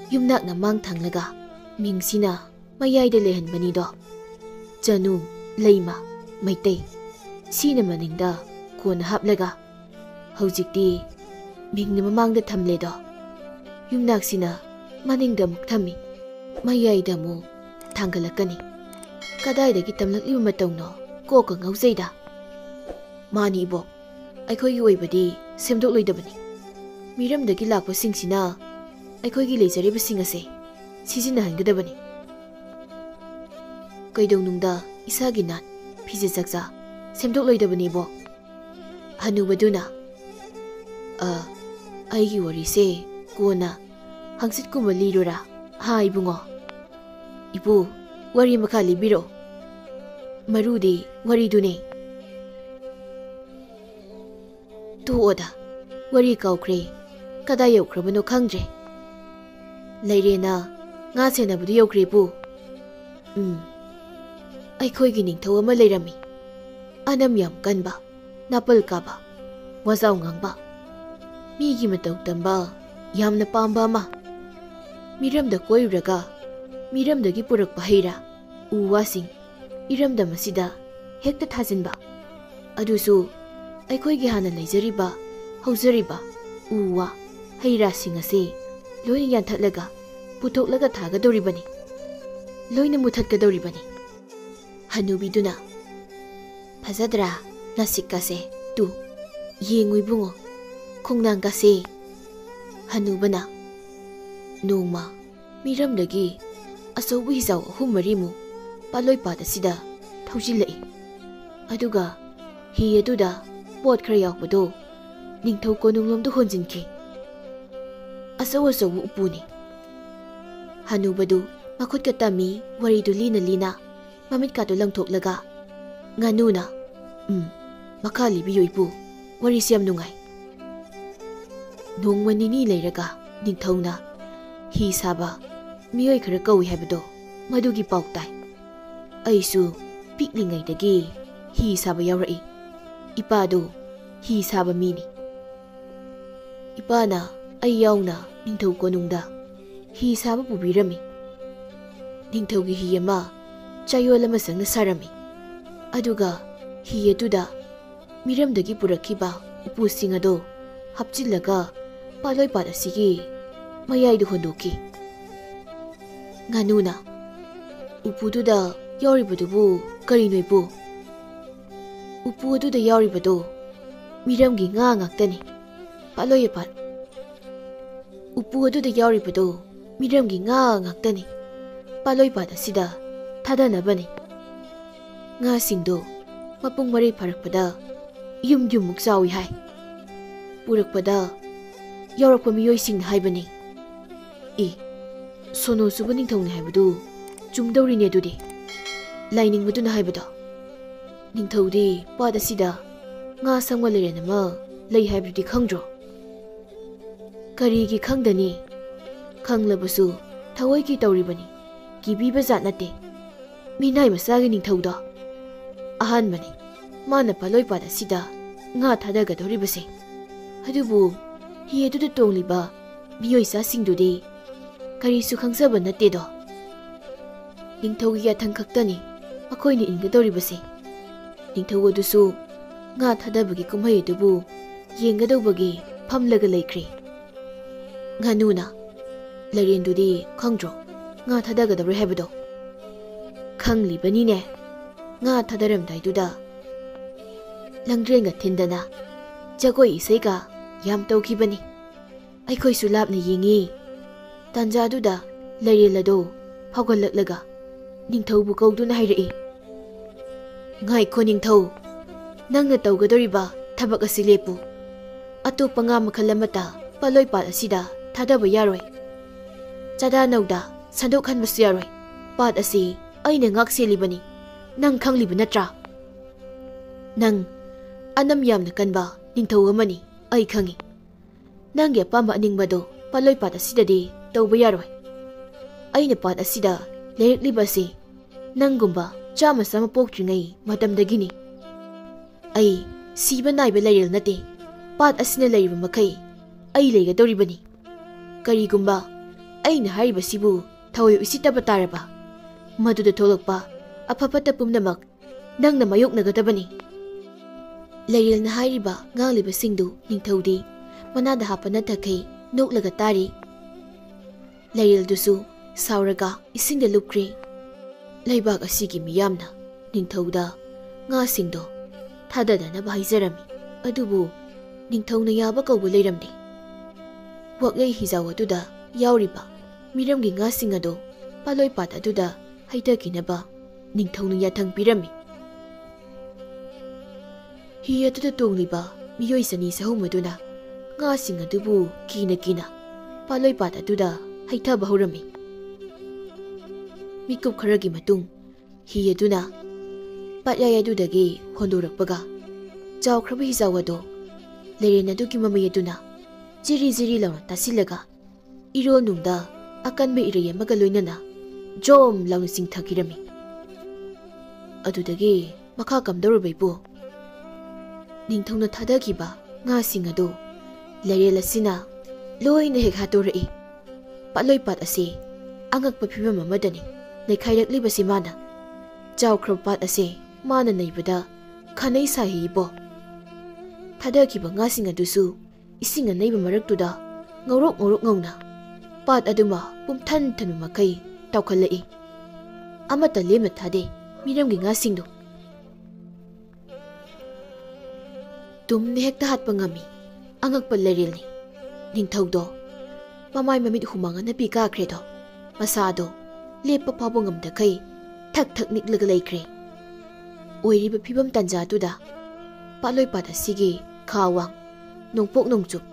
yumnak na mang thanglaga, mingsina, mayayda lehanbani do. Janu, leima, maitay, sina maningda, kona haplaga. Haujikti, mingna mamangda thamledo. Yumnak sina, maningda mukthami, mayayda mo, tanggalakani. Kadaydagi tamlakliba matawno, koka ngauzayda. Mani Ibok, aikoygi oibadi semdokloidabani. Miramdagi lakpasingsina, aikoygi leizaribasing ase, sisinahanggadabani. Kaidawnungda isagi nat, pizizakza, semdokloidabani Ibok. Hanubaduna, aigi warise, kona, hangsit kuma lirora, ha ibungo. Ibu, wari maka libiro. Marudi, wari dune. Tuoda, wari kaukre, kada yaukrabano khangdre. Lairena, nga senabudu yaukre bu. Aikoygi ningthaw ama leirami. Anam yam kanba, napal kaba, wazaw ngangba. Migi mataw tamba, yamna pamba ama. Miramda koyuraga, miramdagi purakpa heira, uwasing, iramdam asida, hekta thazinba. Adusu, aikoygi hana leizariba, hauzariba, uwa, heira sing ase, loyna yanthatlaga, puthoklaga thagadoribani. Loyna muthatgadoribani. Hanubiduna, phazadra, nasikase, tu, yengui bungo, khongnangkase. Hanubana, nongma, miramdagi, asobu hizaw ahum marimu, paloy pada sida, thawjilai. Aduga, hi aduda, pot khara yaukbado, ningthaw konunglomda honjinki. Asaw-asaw upuni. Hanubadu, makutka tami, waridu lina-lina, mamit kato langthoklaga. Nganuna, makalibiyo ipu, wari siyam nungay. Nongma nini leiraga, ningthawna, hi saba, ꯃꯤꯑꯣꯏ ꯈꯔ ꯀꯧꯏ ꯍꯥꯏꯕꯗꯣ ꯃꯗꯨꯒꯤ ꯄꯥꯎ ꯇꯥꯏ꯫ ꯑꯩꯁꯨ ꯄꯤꯛꯂꯤꯉꯩꯗꯒꯤ ꯍꯤ ꯁꯥꯕ ꯌꯥꯎꯔꯛꯏ꯫ ꯏꯄꯥꯗꯣ ꯍꯤ ꯁꯥꯕ ꯃꯤꯅꯤ꯫ ꯏꯄꯥꯅ ꯑꯩ ꯌꯥꯎꯅ ꯅꯤꯡꯊꯧ ꯀꯣꯅꯨꯡꯗ ꯍꯤ ꯁꯥꯕ ꯄꯨꯕꯤꯔꯝꯃꯤ꯫ ꯅꯤꯡꯊꯧꯒꯤ ꯍꯤ ꯑꯃ ꯆꯌꯣꯜ ꯑꯃꯁꯪꯅ ꯁꯥꯔꯝꯃꯤ꯫ ꯑꯗꯨꯒ ꯍꯤ ꯑꯗꯨꯗ ꯃꯤꯔꯝꯗꯒꯤ ꯄꯨꯔꯛꯈꯤꯕ ꯎꯄꯨꯁꯤꯡ ꯑꯗꯣ ꯍꯥꯞꯆꯤꯜꯂꯒ ꯄꯥꯠꯂꯣꯏꯄꯥꯠ ꯑꯁꯤꯒꯤ ꯃꯌꯥꯏꯗ ꯍꯣꯟꯗꯣꯛꯈꯤ꯫ ꯉꯥꯅꯨꯅ ꯎꯄꯨꯗꯨꯗ ꯌꯥꯎꯔꯤꯕꯗꯨꯕꯨ ꯀꯔꯤꯅꯣ ꯏꯄꯨ? ꯎꯄꯨ ꯑꯗꯨꯗ ꯌꯥꯎꯔꯤꯕꯗꯣ ꯃꯤꯔꯝꯒꯤ ꯉꯥ ꯉꯥꯛꯇꯅꯤ ꯄꯥꯠꯂꯣꯏꯄꯥꯠ꯫ ꯎꯄꯨ ꯑꯗꯨꯗ ꯌꯥꯎꯔꯤꯕꯗꯣ ꯃꯤꯔꯝꯒꯤ ꯉꯥ ꯉꯥꯛꯇꯅꯤ ꯄꯥꯠꯂꯣꯏꯄꯥꯠ ꯑꯁꯤꯗ ꯊꯥꯗꯅꯕꯅꯤ꯫ ꯉꯥꯁꯤꯡꯗꯣ ꯃꯄꯨꯡ ꯃꯔꯩ ꯐꯥꯔꯛꯄꯗ ꯌꯨꯝꯃꯨꯛ ꯆꯥꯎꯏ ꯍꯥꯏ꯫ ꯄꯨꯔꯛꯄꯗ ꯌꯥꯎꯔꯛꯄ ꯃꯤꯑꯣꯏꯁꯤꯡꯅ ꯍꯥꯏꯕꯅꯤ꯫ ꯁꯣꯅꯣ ꯆꯨꯕ ꯅꯤꯡꯊꯧꯅꯤ ꯍꯥꯏꯕꯗꯨ ꯆꯨꯝꯗꯧꯔꯤꯅꯦ ꯑꯗꯨꯗꯤ꯫ ꯂꯥꯏꯅꯤꯡꯕꯗꯨꯅ ꯍꯥꯏꯕꯗꯣ꯫ ꯅꯤꯡꯊꯧꯗꯤ ꯄꯥꯠ ꯑꯁꯤꯗ ꯉꯥ ꯁꯪꯕ ꯂꯩꯔꯦꯟ ꯑꯃ ꯂꯩ ꯍꯥꯏꯕꯗꯨꯗꯤ ꯈꯪꯗ꯭ꯔꯣ? ꯀꯔꯤꯒꯤ ꯈꯪꯗꯅꯤ? ꯈꯪꯂꯕꯁꯨ ꯊꯑꯣꯏꯒꯤ ꯇꯧꯔꯤꯕꯅꯤ, ꯀꯤꯕꯤꯕ ꯖꯥꯠ ꯅꯠꯇꯦ꯫ ꯃꯤꯅꯥꯏ ꯃꯆꯥꯒꯤ ꯅꯤꯡꯊꯧꯗꯣ ꯑꯍꯥꯟꯕꯅꯤ ꯃꯥꯅ ꯄꯥꯠꯂꯣꯏꯄꯥꯠ ꯑꯁꯤꯗ ꯉꯥ ꯊꯥꯗꯒꯗꯧꯔꯤꯕꯁꯦ꯫ ꯑꯗꯨꯕꯨ ꯍꯤ ꯑꯗꯨꯗ ꯇꯣꯡꯂꯤꯕ ꯃꯤꯑꯣꯏꯆꯥꯁꯤꯡꯗꯨꯗꯤ ꯀꯔꯤꯁꯨ ꯈꯪꯖꯕ ꯅꯠꯇꯦꯗꯣ꯫ ꯅꯤꯡꯊꯧꯒꯤ ꯌꯥꯊꯪ ꯈꯛꯇꯅꯤ ꯃꯈꯣꯏꯅ ꯏꯟꯒꯗꯧꯔꯤꯕꯁꯦ꯫ ꯅꯤꯡꯊꯧ ꯑꯗꯨꯁꯨ ꯉꯥ ꯊꯥꯗꯕꯒꯤ ꯀꯨꯝꯍꯩ ꯑꯗꯨꯕꯨ ꯌꯦꯡꯒꯗꯧꯕꯒꯤ ꯐꯝꯂꯒ ꯂꯩꯈ꯭ꯔꯦ꯫ ꯉꯥꯅꯨꯅ ꯂꯩꯔꯦꯟꯗꯨꯗꯤ ꯈꯪꯗ꯭ꯔꯣ ꯉꯥ ꯊꯥꯗꯒꯗꯧꯔꯦ ꯍꯥꯏꯕꯗꯣ? ꯈꯪꯂꯤꯕꯅꯤꯅꯦ꯫ ꯉꯥ ꯊꯥꯗꯔꯝꯗꯥꯏꯗꯨꯗ ꯂꯪꯗ꯭ꯔꯦꯟꯒ ꯊꯤꯟꯗꯅ ꯖꯒꯣꯏ ꯏꯁꯩꯒ ꯌꯥꯝ ꯇꯧꯈꯤꯕꯅꯤ꯫ ꯑꯩꯈꯣꯏꯁꯨ ꯂꯥꯞꯅ ꯌꯦꯡꯉꯤ꯫ ꯇꯥꯟꯖꯥꯗꯨꯗ ꯂꯩꯔꯦꯜ ꯑꯗꯣ ꯐꯥꯎꯒꯠꯂꯛꯂꯒ ꯅꯤꯡꯊꯧꯕꯨ ꯀꯧꯗꯨꯅ ꯍꯥꯏꯔꯛꯏ, ꯉꯥꯏꯈꯣ ꯅꯤꯡꯊꯧ, ꯅꯪꯅ ꯇꯧꯒꯗꯧꯔꯤꯕ ꯊꯕꯛ ꯑꯁꯤ ꯂꯦꯞꯄꯨ꯫ ꯑꯇꯣꯞꯄ ꯉꯥ ꯃꯈꯜ ꯑꯃꯠꯇ ꯄꯥꯠꯂꯣꯏꯄꯥꯠ ꯑꯁꯤꯗ ꯊꯥꯗꯕ ꯌꯥꯔꯣꯏ꯫ ꯆꯥꯗꯥ ꯅꯧꯗꯥ ꯁꯟꯗꯣꯛꯍꯟꯕꯁꯨ ꯌꯥꯔꯣꯏ꯫ ꯄꯥꯠ ꯑꯁꯤ ꯑꯩꯅ ꯉꯥꯛ ꯁꯦꯜꯂꯤꯕꯅꯤ, ꯅꯪ ꯈꯪꯂꯤꯕ ꯅꯠꯇ꯭ꯔꯥ? ꯅꯪ ꯑꯅꯝ ꯌꯥꯝꯅ ꯀꯟꯕ ꯅꯤꯡꯊꯧ ꯑꯃꯅꯤ, ꯑꯩ ꯈꯪꯏ꯫ ꯅꯪꯒꯤ ꯑꯄꯥꯝꯕ ꯑꯅꯤꯡꯕꯗꯣ ꯄꯥꯠꯂꯣꯏꯄꯥꯠ ꯑꯁꯤꯗꯗꯤ ꯇꯧꯕ ꯌꯥꯔꯣꯏ꯫ ꯑꯩꯅ ꯄꯥꯠ ꯑꯁꯤꯗ ꯂꯩꯔꯛꯂꯤꯕ ꯑꯁꯤ ꯅꯪꯒꯨꯝꯕ ꯆꯥꯝꯃ ꯄꯣꯛꯇ꯭ꯔꯤꯉꯩ ꯃꯇꯝꯗꯒꯤꯅꯤ꯫ ꯑꯩ ꯁꯤꯕ ꯅꯥꯏꯕ ꯂꯩꯔꯦꯜ ꯅꯠꯇꯦ꯫ ꯄꯥꯠ ꯑꯁꯤꯅ ꯂꯩꯔꯤꯕ ꯃꯈꯩ ꯑꯩ ꯂꯩꯒꯗꯧꯔꯤꯕꯅꯤ꯫ ꯀꯔꯤꯒꯨꯝꯕ ꯑꯩꯅ ꯍꯥꯏꯔꯤꯕꯁꯤꯕꯨ ꯊꯑꯣꯏ ꯎꯁꯤꯠꯇꯕ ꯇꯥꯔꯕ ꯃꯗꯨꯗ ꯊꯣꯛꯂꯛꯄ ꯑꯐ ꯐꯠꯇ ꯄꯨꯝꯅꯃꯛ ꯅꯪꯅ ꯃꯥꯌꯣꯛꯅꯒꯗꯕꯅꯤ꯫ ꯂꯩꯔꯦꯜꯅ ꯍꯥꯏꯔꯤꯕ ꯉꯥꯡꯂꯤꯕꯁꯤꯡꯗꯨ ꯅꯤꯡꯊꯧꯗꯤ ꯃꯅꯥꯗ ꯍꯥꯞꯄ ꯅꯠꯇꯈꯩ ꯅꯣꯛꯂꯒ ꯇꯥꯔꯤ꯫ ꯂꯩꯔꯦꯜꯗꯨꯁꯨ ꯁꯥꯎꯔꯒ ꯏꯁꯤꯡꯗ ꯂꯨꯞꯈ꯭ꯔꯦ꯫ ꯂꯩꯕꯥꯛ ꯑꯁꯤꯒꯤ ꯃꯤꯌꯥꯝꯅ ꯅꯤꯡꯊꯧꯗ ꯉꯥꯁꯤꯡꯗꯣ ꯊꯥꯗꯗꯅꯕ ꯍꯥꯏꯖꯔꯝꯃꯤ꯫ ꯑꯗꯨꯕꯨ ꯅꯤꯡꯊꯧꯅ ꯌꯥꯕ ꯀꯧꯕ ꯂꯩꯔꯝꯗꯦ꯫ ꯋꯥꯛꯂꯩ ꯍꯤꯖꯥꯎ ꯑꯗꯨꯗ ꯌꯥꯎꯔꯤꯕ ꯃꯤꯔꯝꯒꯤ ꯉꯥꯁꯤꯡ ꯑꯗꯣ ꯄꯥꯠꯂꯣꯏꯄꯥꯠ ꯑꯗꯨꯗ ꯍꯩꯊꯈꯤꯅꯕ ꯅꯤꯡꯊꯧꯅ ꯌꯥꯊꯪ ꯄꯤꯔꯝꯃꯤ꯫ ꯍꯤ ꯑꯗꯨꯗ ꯇꯣꯡꯂꯤꯕ ꯃꯤꯑꯣꯏ ꯆꯅꯤ ꯆꯍꯨꯝ ꯑꯗꯨꯅ ꯉꯥꯁꯤꯡ ꯑꯗꯨꯕꯨ ꯀꯤꯅ ꯀꯤꯅ ꯄꯥꯠꯂꯣꯏꯄꯥꯠ ꯑꯗꯨꯗ ꯍꯩꯊꯕ ꯍꯧꯔꯝꯃꯤ꯫ ꯃꯤꯀꯨꯞ ꯈꯔꯒꯤ ꯃꯇꯨꯡ ꯍꯤ ꯑꯗꯨꯅ ꯄꯥꯠꯌꯥꯏ ꯑꯗꯨꯗꯒꯤ ꯍꯣꯟꯗꯣꯔꯛꯄꯒ ꯆꯥꯎꯈ꯭ꯔꯕ ꯍꯤꯖꯥꯎ ꯑꯗꯣ ꯂꯩꯔꯦꯟ ꯑꯗꯨꯒꯤ ꯃꯃꯩ ꯑꯗꯨꯅ ꯖꯤꯔꯤ ꯖꯤꯔꯤ ꯂꯥꯎꯅ ꯇꯥꯁꯤꯜꯂꯒ ꯏꯔꯣꯟꯅꯨꯡꯗ ꯑꯀꯟꯕ ꯏꯔꯩ ꯑꯃꯒ ꯂꯣꯏꯅꯅ ꯖꯣꯝ ꯂꯥꯎꯅ ꯆꯤꯡꯊꯈꯤꯔꯝꯃꯤ꯫ ꯑꯗꯨꯗꯒꯤ ꯃꯈꯥ ꯀꯝꯗꯧꯔꯕ ꯏꯄꯨ? ꯅꯤꯡꯊꯧꯅ ꯊꯥꯗꯈꯤꯕ ꯉꯥꯁꯤꯡ ꯑꯗꯣ ꯂꯩꯔꯦꯜ ꯑꯁꯤꯅ ꯂꯣꯏꯅ ꯍꯦꯛ ꯍꯥꯠꯇꯣꯔꯛꯏ꯫ ꯄꯥꯠꯂꯣꯏꯄꯥꯠ ꯑꯁꯤ ꯑꯉꯛꯄ ꯐꯤꯕꯝ ꯑꯃꯗꯅꯤ ꯅꯩꯈꯥꯏꯔꯛꯂꯤꯕꯁꯤ ꯃꯥꯅ꯫ ꯆꯥꯎꯈ꯭ꯔꯕ ꯄꯥꯠ ꯑꯁꯤ ꯃꯥꯅ ꯅꯩꯕꯗ ꯈꯥꯅꯩ ꯁꯥꯏꯍꯤꯕꯣ꯫ ꯊꯥꯗꯈꯤꯕ ꯉꯥꯁꯤꯡ ꯑꯗꯨꯁꯨ ꯏꯁꯤꯡ ꯑꯅꯩꯕ ꯃꯔꯛꯇꯨꯗ ꯉꯧꯔꯣꯛ ꯉꯧꯅ ꯄꯥꯠ ꯑꯗꯨꯃ ꯄꯨꯝꯊꯟ ꯊꯟꯕ ꯃꯈꯩ ꯇꯥꯎꯈꯠꯂꯛꯏ꯫ ꯑꯃꯠꯇ ꯂꯦꯝꯅ ꯊꯥꯗꯦ ꯃꯤꯔꯝꯒꯤ ꯉꯥꯁꯤꯡꯗꯣ꯫ ꯇꯨꯝꯅ ꯍꯦꯛꯇ ꯍꯥꯠꯄ ꯉꯝꯃꯤ꯫ ꯑꯉꯛꯄ ꯂꯩꯔꯦꯜꯅꯤ꯫ ꯅꯤꯡꯊꯧꯗꯣ ꯃꯃꯥꯏ ꯃꯃꯤꯠ ꯍꯨꯃꯥꯡ ꯑꯅꯞꯄꯤ ꯀꯥꯈ꯭ꯔꯦꯗꯣ꯫ ꯃꯁꯥꯗꯣ ꯂꯦꯞꯄ ꯐꯥꯎꯕ ꯉꯝꯗꯈꯩ ꯊꯛ ꯊꯛ ꯅꯤꯛꯂꯒ ꯂꯩꯈ꯭ꯔꯦ꯫ ꯑꯣꯏꯔꯤꯕ ꯐꯤꯕꯝ ꯇꯥꯟꯖꯥꯗꯨꯗ ꯄꯥꯠꯂꯣꯏꯄꯥꯠ ꯑꯁꯤꯒꯤ ꯈꯥ ꯋꯥꯡ ꯅꯣꯡꯄꯣꯛ ꯅꯣꯡꯆꯨꯞ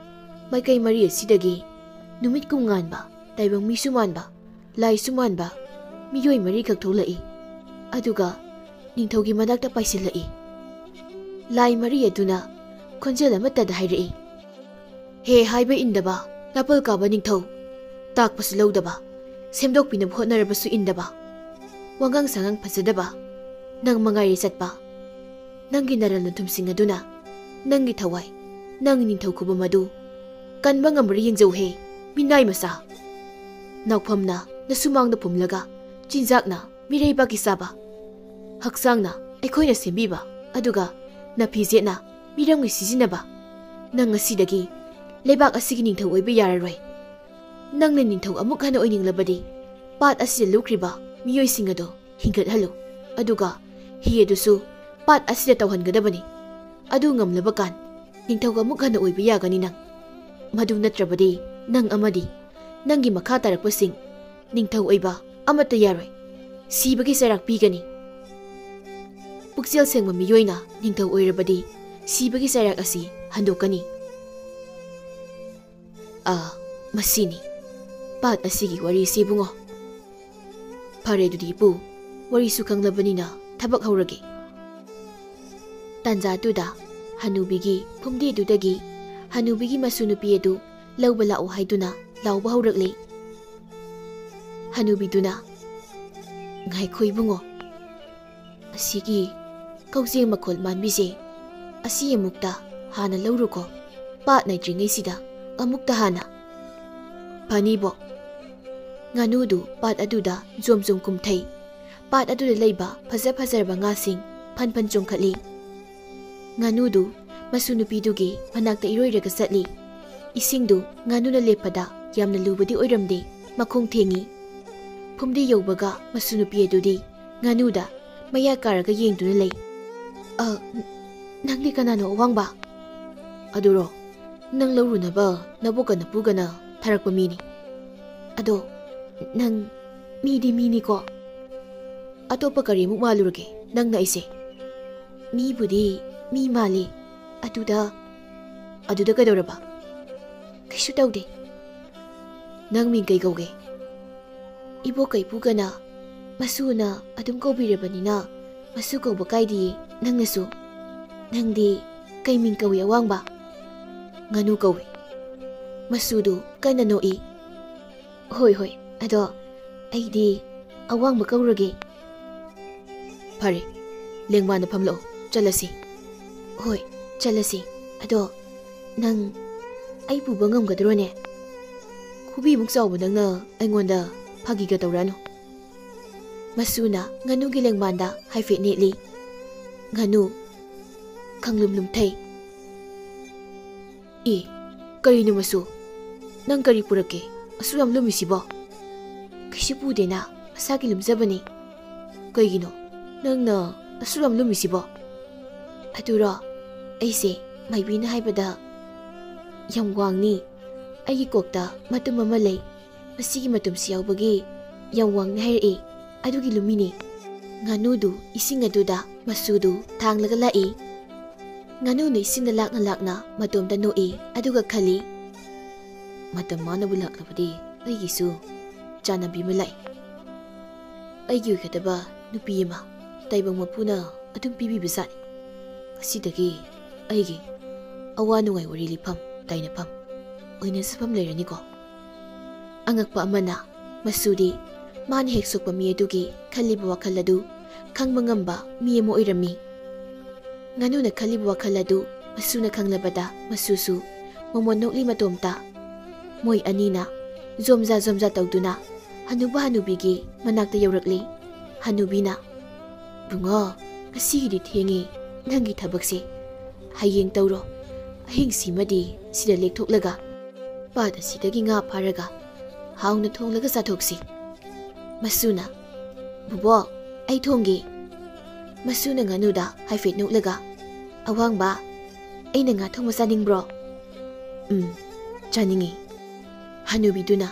ꯃꯥꯏꯀꯩ ꯃꯔꯤ ꯑꯁꯤꯗꯒꯤ ꯅꯨꯃꯤꯠꯀꯨꯝ ꯉꯥꯟꯕ, ꯇꯥꯏꯕꯪ ꯃꯤꯁꯨ ꯃꯥꯟꯕ, ꯂꯥꯏꯁꯨ ꯃꯥꯟꯕ ꯃꯤꯑꯣꯏ ꯃꯔꯤꯈꯛ ꯊꯣꯛꯂꯛꯏ꯫ ꯑꯗꯨꯒ ꯅꯤꯡꯊꯧꯒꯤ ꯃꯅꯥꯛꯇ ꯄꯥꯏꯁꯤꯜꯂꯛꯏ꯫ ꯂꯥꯏ ꯃꯔꯤ ꯑꯗꯨꯅ ꯈꯣꯟꯖꯦꯜ ꯑꯃꯠꯇꯗ ꯍꯥꯏꯔꯛꯏ, ꯍꯦ ꯍꯥꯏꯕ ꯏꯟꯗꯕ ꯅꯥꯄꯜ ꯀꯥꯕ ꯅꯤꯡꯊꯧ, ꯇꯥꯛꯄꯁꯨ ꯂꯧꯗꯕ ꯁꯦꯝꯗꯣꯛꯄꯤꯅꯕ ꯍꯣꯠꯅꯔꯕꯁꯨ ꯏꯟꯗꯕ, ꯋꯥꯉꯥꯡ ꯁꯉꯥꯡ ꯐꯖꯗꯕ ꯅꯪ ꯃꯉꯥꯏꯔꯦ ꯆꯠꯄ. ꯅꯪꯒꯤ ꯅꯔꯜ ꯅꯊꯨꯝꯁꯤꯡ ꯑꯗꯨꯅ ꯅꯪꯒꯤ ꯊꯋꯥꯏ, ꯅꯪꯒꯤ ꯅꯤꯡꯊꯧ ꯈꯨꯕꯝ ꯑꯗꯨ ꯀꯟꯕ ꯉꯝꯕ꯭ꯔꯥ ꯌꯦꯡꯖꯧꯍꯦ ꯃꯤꯅꯥꯏ ꯃꯆꯥ. ꯅꯥꯎꯐꯝꯅ ꯅꯁꯨꯃꯥꯡꯗ ꯄꯨꯝꯂꯒ ꯆꯤꯟꯖꯥꯛꯅ ꯃꯤꯔꯩꯕꯥꯛꯀꯤ ꯆꯥꯕ, ꯍꯛꯆꯥꯡꯅ ꯑꯩꯈꯣꯏꯅ ꯁꯦꯝꯕꯤꯕ, ꯑꯗꯨꯒ ꯅꯐꯤꯖꯦꯠꯅ ꯃꯤꯔꯝꯒꯤ ꯁꯤꯖꯤꯟꯅꯕ. ꯅꯪ ꯉꯁꯤꯗꯒꯤ ꯂꯩꯕꯥꯛ ꯑꯁꯤꯒꯤ ꯅꯤꯡꯊꯧ ꯑꯣꯏꯕ ꯌꯥꯔꯔꯣꯏ. ꯅꯪꯅ ꯅꯤꯡꯊꯧ ꯑꯃꯨꯛ ꯍꯟꯅ ꯑꯣꯏꯅꯤꯡꯂꯕꯗꯤ ꯄꯥꯠ ꯑꯁꯤꯗ ꯂꯨꯞꯈ꯭ꯔꯤꯕ ꯃꯤꯑꯣꯏꯁꯤꯡ ꯑꯗꯨ ꯍꯤꯡꯒꯠꯍꯜꯂꯨ, ꯑꯗꯨꯒ ꯍꯤ ꯑꯗꯨꯁꯨ ꯄꯥꯠ ꯑꯁꯤꯗ ꯇꯧꯍꯟꯒꯗꯕꯅꯤ. ꯑꯗꯨ ꯉꯝꯂꯕ ꯀꯥꯟ ꯅꯤꯡꯊꯧ ꯑꯃꯨꯛ ꯍꯟꯅ ꯑꯣꯏꯕ ꯌꯥꯒꯅꯤ ꯅꯪ. ꯃꯗꯨ ꯅꯠꯇ꯭ꯔꯕꯗꯤ ꯅꯪ ꯑꯃꯗꯤ ꯅꯪꯒꯤ ꯃꯈꯥ ꯇꯥꯔꯛꯄꯁꯤꯡ ꯅꯤꯡꯊꯧ ꯑꯣꯏꯕ ꯑꯃꯠꯇ ꯌꯥꯔꯣꯏ, ꯁꯤꯕꯒꯤ ꯆꯩꯔꯥꯛ ꯄꯤꯒꯅꯤ. ꯄꯨꯛꯆꯦꯜ ꯁꯦꯡꯕ ꯃꯤꯑꯣꯏꯅ ꯅꯤꯡꯊꯧ ꯑꯣꯏꯔꯕꯗꯤ ꯁꯤꯕꯒꯤ ꯆꯩꯔꯥꯛ ꯑꯁꯤ ꯍꯟꯗꯣꯛꯀꯅꯤ. ꯃꯁꯤꯅꯤ ꯄꯥꯠ ꯑꯁꯤꯒꯤ ꯋꯥꯔꯤꯁꯤ ꯏꯕꯨꯡꯉꯣ. ꯐꯔꯦ ꯑꯗꯨꯗꯤ ꯏꯄꯨ, ꯋꯥꯔꯤꯁꯨ ꯈꯪꯂꯕꯅꯤꯅ ꯊꯕꯛ ꯍꯧꯔꯒꯦ. ꯇꯥꯟꯖꯥꯗꯨꯗ ꯍꯅꯨꯕꯤꯒꯤ ꯐꯨꯝꯗꯤꯗꯨꯗꯒꯤ ꯍꯅꯨꯕꯤꯒꯤ ꯃꯁꯨ ꯅꯨꯄꯤ ꯑꯗꯨ ꯂꯧꯕ ꯂꯥꯛꯎ ꯍꯥꯏꯗꯨꯅ ꯂꯥꯎꯕ ꯍꯧꯔꯛꯂꯤ. ꯍꯅꯨꯕꯤꯗꯨꯅ, ꯉꯥꯏꯈꯣ ꯏꯕꯨꯡꯉꯣ, ꯑꯁꯤꯒꯤ ꯀꯧꯖꯦꯡ ꯃꯈꯣꯜ ꯃꯥꯟꯕꯤꯁꯦ ꯑꯁꯤ ꯑꯃꯨꯛꯇ ꯍꯥꯟꯅ ꯂꯧꯔꯨꯀꯣ, ꯄꯥꯠ ꯅꯥꯏꯗ꯭ꯔꯤꯉꯩꯁꯤꯗ ꯑꯃꯨꯛꯇ ꯍꯥꯟꯅ. ꯐꯅꯤꯕꯣ. ꯉꯥꯅꯨꯗꯨ ꯄꯥꯠ ꯑꯗꯨꯗ ꯖꯣꯝ ꯖꯣꯝ ꯀꯨꯝꯊꯩ. ꯄꯥꯠ ꯑꯗꯨꯗ ꯂꯩꯕ ꯐꯖ ꯐꯖꯔꯕ ꯉꯥꯁꯤꯡ ꯐꯟ ꯐꯟ ꯆꯣꯡꯈꯠꯂꯤ. ꯉꯥꯅꯨꯗꯨ ꯃꯁꯨ ꯅꯨꯄꯤꯗꯨꯒꯤ ꯃꯅꯥꯛꯇ ꯏꯔꯣꯏꯔꯒ ꯆꯠꯂꯤ. ꯏꯁꯤꯡꯗꯨ ꯉꯥꯅꯨꯅ ꯂꯦꯞꯄꯗ ꯌꯥꯝꯅ ꯂꯨꯕꯗꯤ ꯑꯣꯏꯔꯝꯗꯦ, ꯃꯈꯣꯡ ꯊꯦꯡꯉꯤ. ꯐꯨꯝꯗꯤ ꯌꯧꯕꯒ ꯃꯁꯨ ꯅꯨꯄꯤ ꯑꯗꯨꯗꯤ ꯉꯥꯅꯨꯗ ꯃꯌꯥ ꯀꯥꯔꯒ ꯌꯦꯡꯗꯨꯅ ꯂꯩ. ꯅꯪꯗꯤ ꯀꯅꯥꯅꯣ ꯑꯋꯥꯡꯕ? ꯑꯗꯨꯔꯣ, ꯅꯪ ꯂꯧꯔꯨꯅꯕ ꯅꯕꯣꯛꯀ ꯅꯄꯨꯒꯅ ꯊꯥꯔꯛꯄ ꯃꯤꯅꯤ. ꯑꯗꯣ ꯅꯪ ꯃꯤꯗꯤ ꯃꯤꯅꯤꯀꯣ? ꯑꯇꯣꯞꯄ ꯀꯔꯤꯃꯨꯛ ꯃꯥꯜꯂꯨꯔꯒꯦ ꯅꯪꯅ ꯑꯩꯁꯦ? ꯃꯤꯕꯨꯗꯤ ꯃꯤ ꯃꯥꯜꯂꯤ. ꯑꯗꯨꯗ ꯀꯩꯗꯧꯔꯕ? ꯀꯩꯁꯨ ꯇꯧꯗꯦ. ꯅꯪ ꯃꯤꯡ ꯀꯩ ꯀꯧꯒꯦ? ꯏꯕꯣꯛꯀ ꯏꯄꯨꯒꯅ ꯃꯁꯨꯅ ꯑꯗꯨꯝ ꯀꯧꯕꯤꯔꯕꯅꯤꯅ ꯃꯁꯨ ꯀꯧꯕ ꯀꯥꯏꯗꯤꯌꯦ. ꯅꯪꯅꯁꯨ. ꯅꯪꯗꯤ ꯀꯩ ꯃꯤꯡ ꯀꯧꯏ ꯑꯋꯥꯡꯕ? ꯉꯥꯅꯨ ꯀꯧꯏ. ꯃꯁꯨꯗꯨ ꯀꯟꯅ ꯅꯣꯛꯏ. ꯍꯣꯏ, ꯑꯗꯣ ꯑꯩꯗꯤ ꯑꯋꯥꯡꯕ ꯀꯧꯔꯒꯦ. ꯐꯔꯦ, ꯂꯦꯡꯕꯥꯟꯗ ꯐꯝꯂꯛꯑꯣ, ꯆꯠꯂꯁꯤ. ꯍꯣꯏ, ꯆꯠꯂꯁꯤ. ꯑꯗꯣ ꯅꯪ ꯑꯩ ꯄꯨꯕ ꯉꯝꯒꯗ꯭ꯔꯣꯅꯦ? ꯈꯨꯕꯤꯃꯨꯛ ꯆꯥꯎꯕ ꯅꯪꯅ ꯑꯩꯉꯣꯟꯗ ꯐꯥꯒꯤꯒ ꯇꯧꯔꯛꯑꯅꯨ. ꯃꯁꯨꯅ ꯉꯥꯅꯨꯒꯤ ꯂꯦꯡꯕꯥꯟꯗ ꯍꯥꯏꯐꯦꯠ ꯅꯦꯠꯂꯤ. ꯉꯥꯅꯨ ꯈꯪꯂꯨꯝ ꯂꯨꯝꯊꯩ. ꯀꯔꯤꯅꯣ ꯃꯁꯨ? ꯅꯪ ꯀꯔꯤ ꯄꯨꯔꯛꯀꯦ ꯑꯁꯨꯛ ꯌꯥꯝ ꯂꯨꯝꯃꯤꯁꯤꯕꯣ? ꯀꯩꯁꯨ ꯄꯨꯗꯦꯅ, ꯃꯁꯥꯒꯤ ꯂꯨꯝꯖꯕꯅꯤ. ꯀꯩꯒꯤꯅꯣ ꯅꯪꯅ ꯑꯁꯨꯛ ꯌꯥꯝ ꯂꯨꯝꯃꯤꯁꯤꯕꯣ? ꯑꯗꯨꯔꯣ, ꯑꯩꯁꯦ ꯃꯥꯏꯕꯤꯅ ꯍꯥꯏꯕꯗ ꯌꯥꯝ ꯋꯥꯡꯅꯤ. ꯑꯩꯒꯤ ꯀꯣꯛꯇ ꯃꯇꯨꯝ ꯑꯃ ꯂꯩ. ꯃꯁꯤꯒꯤ ꯃꯇꯨꯝꯁꯤ ꯌꯥꯎꯕꯒꯤ ꯌꯥꯝ ꯋꯥꯡꯅ ꯍꯥꯏꯔꯛꯏ. ꯑꯗꯨꯒꯤ ꯂꯨꯝꯃꯤꯅꯤ. ꯉꯥꯅꯨꯗꯨ ꯏꯁꯤꯡ ꯑꯗꯨꯗ ꯃꯁꯨꯗꯨ ꯊꯥꯡꯂꯒ ꯂꯥꯛꯏ. ꯉꯥꯅꯨꯅ ꯏꯁꯤꯡꯗ ꯂꯥꯛꯅ ꯂꯥꯛꯅ ꯃꯇꯣꯝꯗ ꯅꯣꯛꯏ. ꯑꯗꯨꯒ ꯈꯜꯂꯤ, ꯃꯇꯝ ꯃꯥꯅꯕꯨ ꯂꯥꯛꯂꯕꯗꯤ ꯑꯩꯒꯤꯁꯨ ꯆꯥꯟꯅꯕꯤ ꯑꯃ ꯂꯥꯛꯏ. ꯑꯩꯒꯤ ꯑꯣꯏꯒꯗꯕ ꯅꯨꯄꯤ ꯑꯃ ꯇꯥꯏꯕꯪ ꯃꯄꯨꯅ ꯑꯗꯨꯝ ꯄꯤꯕꯤꯕꯖꯥꯠꯅꯤ. ꯉꯁꯤꯗꯒꯤ ꯑꯩꯒꯤ ꯑꯋꯥ ꯅꯨꯡꯉꯥꯏ ꯋꯥꯔꯤ ꯂꯤꯐꯝ, ꯇꯥꯏꯅꯐꯝ, ꯑꯣꯏꯅꯖꯐꯝ ꯂꯩꯔꯅꯤꯀꯣ. ꯑꯉꯛꯄ ꯑꯃꯅ ꯃꯁꯨꯗꯤ ꯃꯥꯅ ꯍꯦꯛ ꯁꯣꯛꯄ ꯃꯤ ꯑꯗꯨꯒꯤ ꯈꯜꯂꯤꯕ ꯋꯥꯈꯜ ꯑꯗꯨ ꯈꯪꯕ ꯉꯝꯕ ꯃꯤ ꯑꯃ ꯑꯣꯏꯔꯝꯃꯤ. ꯉꯥꯅꯨꯅ ꯈꯜꯂꯤꯕ ꯋꯥꯈꯜ ꯑꯗꯨ ꯃꯁꯨꯅ ꯈꯪꯂꯕꯗ ꯃꯁꯨꯁꯨ ꯃꯃꯣꯟ ꯅꯣꯛꯂꯤ ꯃꯇꯣꯝꯇ. ꯃꯣꯏ ꯑꯅꯤꯅ ꯖꯣꯝꯖꯥ ꯖꯣꯝꯖꯥ ꯇꯧꯗꯨꯅ ꯍꯅꯨꯕ ꯍꯅꯨꯕꯤꯒꯤ ꯃꯅꯥꯛꯇ ꯌꯧꯔꯛꯂꯤ. ꯍꯅꯨꯕꯤꯅ, ꯕꯨꯡꯉꯣ, ꯉꯁꯤꯒꯤꯗꯤ ꯊꯦꯡꯉꯤ. ꯅꯪꯒꯤ ꯊꯕꯛꯁꯦ ꯍꯌꯦꯡ ꯇꯧꯔꯣ. ꯑꯍꯤꯡꯁꯤꯃꯗꯤ ꯁꯤꯗ ꯂꯦꯛꯊꯣꯛꯂꯒ ꯄꯥꯠ ꯑꯁꯤꯗꯒꯤ ꯉꯥ ꯐꯥꯔꯒ ꯍꯥꯎꯅ ꯊꯣꯡꯂꯒ ꯆꯥꯊꯣꯛꯁꯤ. ꯃꯁꯨꯅ, ꯕꯨꯕꯣꯛ, ꯑꯩ ꯊꯣꯡꯒꯦ. ꯃꯁꯨꯅ ꯉꯥꯅꯨꯗ ꯍꯥꯏꯐꯦꯠ ꯅꯣꯛꯂꯒ, ꯑꯋꯥꯡꯕ, ꯑꯩꯅ ꯉꯥ ꯊꯣꯡꯕ ꯆꯥꯅꯤꯡꯕ꯭ꯔꯣ? ꯆꯥꯅꯤꯡꯉꯤ. ꯍꯅꯨꯕꯤꯗꯨꯅ,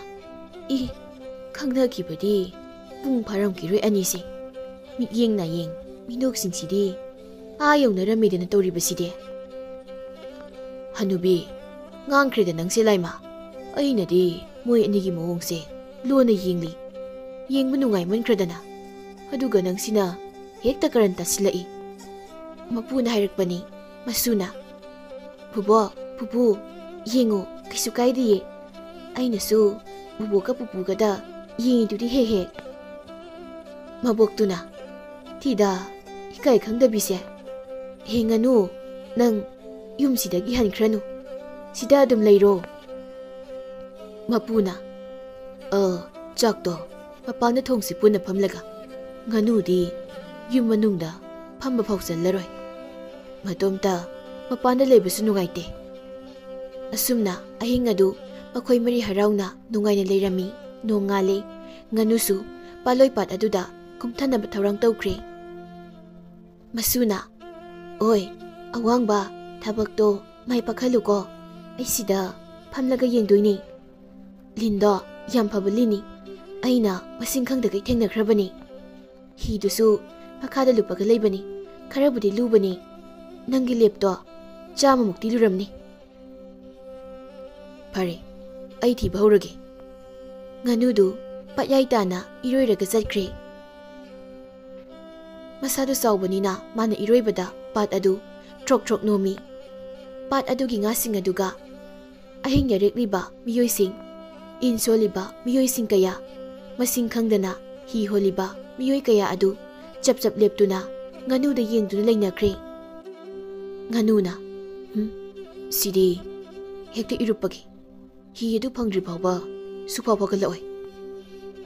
ꯈꯪꯅꯈꯤꯕꯗꯤ ꯄꯨꯡ ꯐꯥꯔꯝꯈꯤꯔꯣꯏ ꯑꯅꯤꯁꯦ. ꯃꯤꯠꯌꯦꯡ ꯅꯥꯌꯦꯡ ꯃꯤꯅꯣꯛꯁꯤꯡꯁꯤꯗꯤ ꯌꯧꯅꯔꯝꯃꯤꯗꯅ ꯇꯧꯔꯤꯕꯁꯤꯗꯤ. ꯍꯅꯨꯕꯤ, ꯉꯥꯡꯈ꯭ꯔꯦꯗ ꯅꯪꯁꯦ ꯂꯥꯏꯃ. ꯑꯩꯅꯗꯤ ꯃꯣꯏ ꯑꯅꯤꯒꯤ ꯃꯑꯣꯡꯁꯦ ꯂꯣꯟꯅ ꯌꯦꯡꯂꯤ. ꯌꯦꯡꯕ ꯅꯨꯡꯉꯥꯏꯃꯟꯈ꯭ꯔꯗꯅ. ꯑꯗꯨꯒ ꯅꯪꯁꯤꯅ ꯍꯦꯛꯇ ꯀꯔꯟ ꯇꯥꯁꯤꯜꯂꯛꯏ. ꯃꯄꯨꯅ ꯍꯥꯏꯔꯛꯄꯅꯤ. ꯃꯁꯨꯅ, ꯕꯨꯕꯣꯛ, ꯄꯨꯄꯨ, ꯌꯦꯡꯉꯨ, ꯀꯩꯁꯨ ꯀꯥꯏꯗꯤꯌꯦ. ꯑꯩꯅꯁꯨ ꯕꯨꯕꯣꯛꯀ ꯄꯨꯄꯨꯒꯗ ꯌꯦꯡꯉꯤꯗꯨꯗꯤ ꯍꯦꯛ ꯍꯦꯛ ꯃꯕꯣꯛꯇꯨꯅ ꯊꯤꯗ ꯏꯀꯥꯏ ꯈꯪꯗꯕꯤꯁꯦ ꯍꯦ ꯉꯥꯅꯨ ꯅꯪ ꯌꯨꯝꯁꯤꯗꯒꯤ ꯍꯟꯈ꯭ꯔꯅꯨ ꯁꯤꯗ ꯑꯗꯨꯝ ꯂꯩꯔꯣ ꯃꯄꯨꯅ ꯆꯥꯛꯇꯣ ꯃꯄꯥꯟꯗ ꯊꯣꯡꯁꯤ ꯄꯨꯟꯅ ꯐꯝꯂꯒ ꯉꯥꯅꯨꯗꯤ ꯌꯨꯝ ꯃꯅꯨꯡꯗ ꯐꯝꯕ ꯐꯥꯎ ꯆꯜꯂꯔꯣꯏ ꯃꯇꯣꯝꯇ ꯃꯄꯥꯟꯗ ꯂꯩꯕꯁꯨ ꯅꯨꯡꯉꯥꯏꯇꯦ ꯑꯁꯨꯝꯅ ꯑꯍꯤꯡ ꯑꯗꯨ ꯃꯈꯣꯏ ꯃꯔꯤ ꯍꯔꯥꯎꯅ ꯅꯨꯡꯉꯥꯏꯅ ꯂꯩꯔꯝꯃꯤ ꯅꯣꯡꯉꯥꯜꯂꯦ ꯉꯥꯅꯨꯁꯨ ꯄꯥꯂꯣꯏꯄꯥꯠ ꯑꯗꯨꯗ ꯀꯨꯝꯊꯅꯕ ꯊꯧꯔꯥꯡ ꯇꯧꯈ꯭ꯔꯦ ꯃꯁꯨꯅ ꯑꯣꯏ ꯑꯋꯥꯡꯕ ꯊꯕꯛꯇꯣ ꯃꯥꯏ ꯄꯥꯛꯍꯜꯂꯨꯀꯣ ꯑꯩ ꯁꯤꯗ ꯐꯝꯂꯒ ꯌꯦꯡꯗꯣꯏꯅꯤ ꯂꯤꯟꯗꯣ ꯌꯥꯝ ꯐꯕ ꯂꯤꯟꯅꯤ ꯑꯩꯅ ꯃꯁꯤꯡ ꯈꯪꯗꯒꯩ ꯊꯦꯡꯅꯈ꯭ꯔꯕꯅꯤ ꯍꯤꯗꯨꯁꯨ ꯃꯈꯥꯗ ꯂꯨꯞꯄꯒ ꯂꯩꯕꯅꯤ ꯈꯔꯕꯨꯗꯤ ꯂꯨꯕꯅꯤ ꯅꯪꯒꯤ ꯂꯦꯞꯇꯣ 100ꯃꯨꯛꯇꯤ ꯂꯨꯔꯝꯅꯤ ꯐꯔꯦ ꯑꯩ ꯊꯤꯕ ꯍꯧꯔꯒꯦ ꯉꯥꯅꯨꯗꯨ ꯄꯠꯌꯥꯏ ꯇꯥꯅ ꯏꯔꯣꯏꯔꯒ ꯆꯠꯈ꯭ꯔꯦ ꯃꯁꯥꯗꯨ ꯆꯥꯎꯕꯅꯤꯅ ꯃꯥꯅ ꯏꯔꯣꯏꯕꯗ ꯄꯥꯠ ꯑꯗꯨ ꯊ꯭ꯔꯣꯛ ꯊ꯭ꯔꯣꯛ ꯅꯣꯝꯃꯤ ꯄꯥꯠ ꯑꯗꯨꯒꯤ ꯉꯥꯁꯤꯡ ꯑꯗꯨꯒ ꯑꯍꯤꯡ ꯌꯥꯔꯦꯛꯂꯤꯕ ꯃꯤꯑꯣꯏꯁꯤꯡ ꯏꯟ ꯁꯣꯜꯂꯤꯕ ꯃꯤꯑꯣꯏꯁꯤꯡ ꯀꯌꯥ ꯃꯁꯤꯡ ꯈꯪꯗꯅ ꯍꯤ ꯍꯣꯜꯂꯤꯕ ꯃꯤꯑꯣꯏ ꯀꯌꯥ ꯑꯗꯨ ꯆꯞ ꯆꯞ ꯂꯦꯞꯇꯨꯅ ꯉꯥꯅꯨꯗ ꯌꯦꯡꯗꯨꯅ ꯂꯩꯅꯈ꯭ꯔꯦ ꯉꯥꯅꯨꯅ ꯁꯤꯗꯤ ꯍꯦꯛꯇ ꯏꯔꯨꯞꯄꯒꯤ ꯍꯤ ꯑꯗꯨ ꯐꯪꯗ꯭ꯔꯤ ꯐꯥꯎꯕ ꯁꯨꯐꯥꯎ ꯐꯒꯠꯂꯛꯑꯣꯏ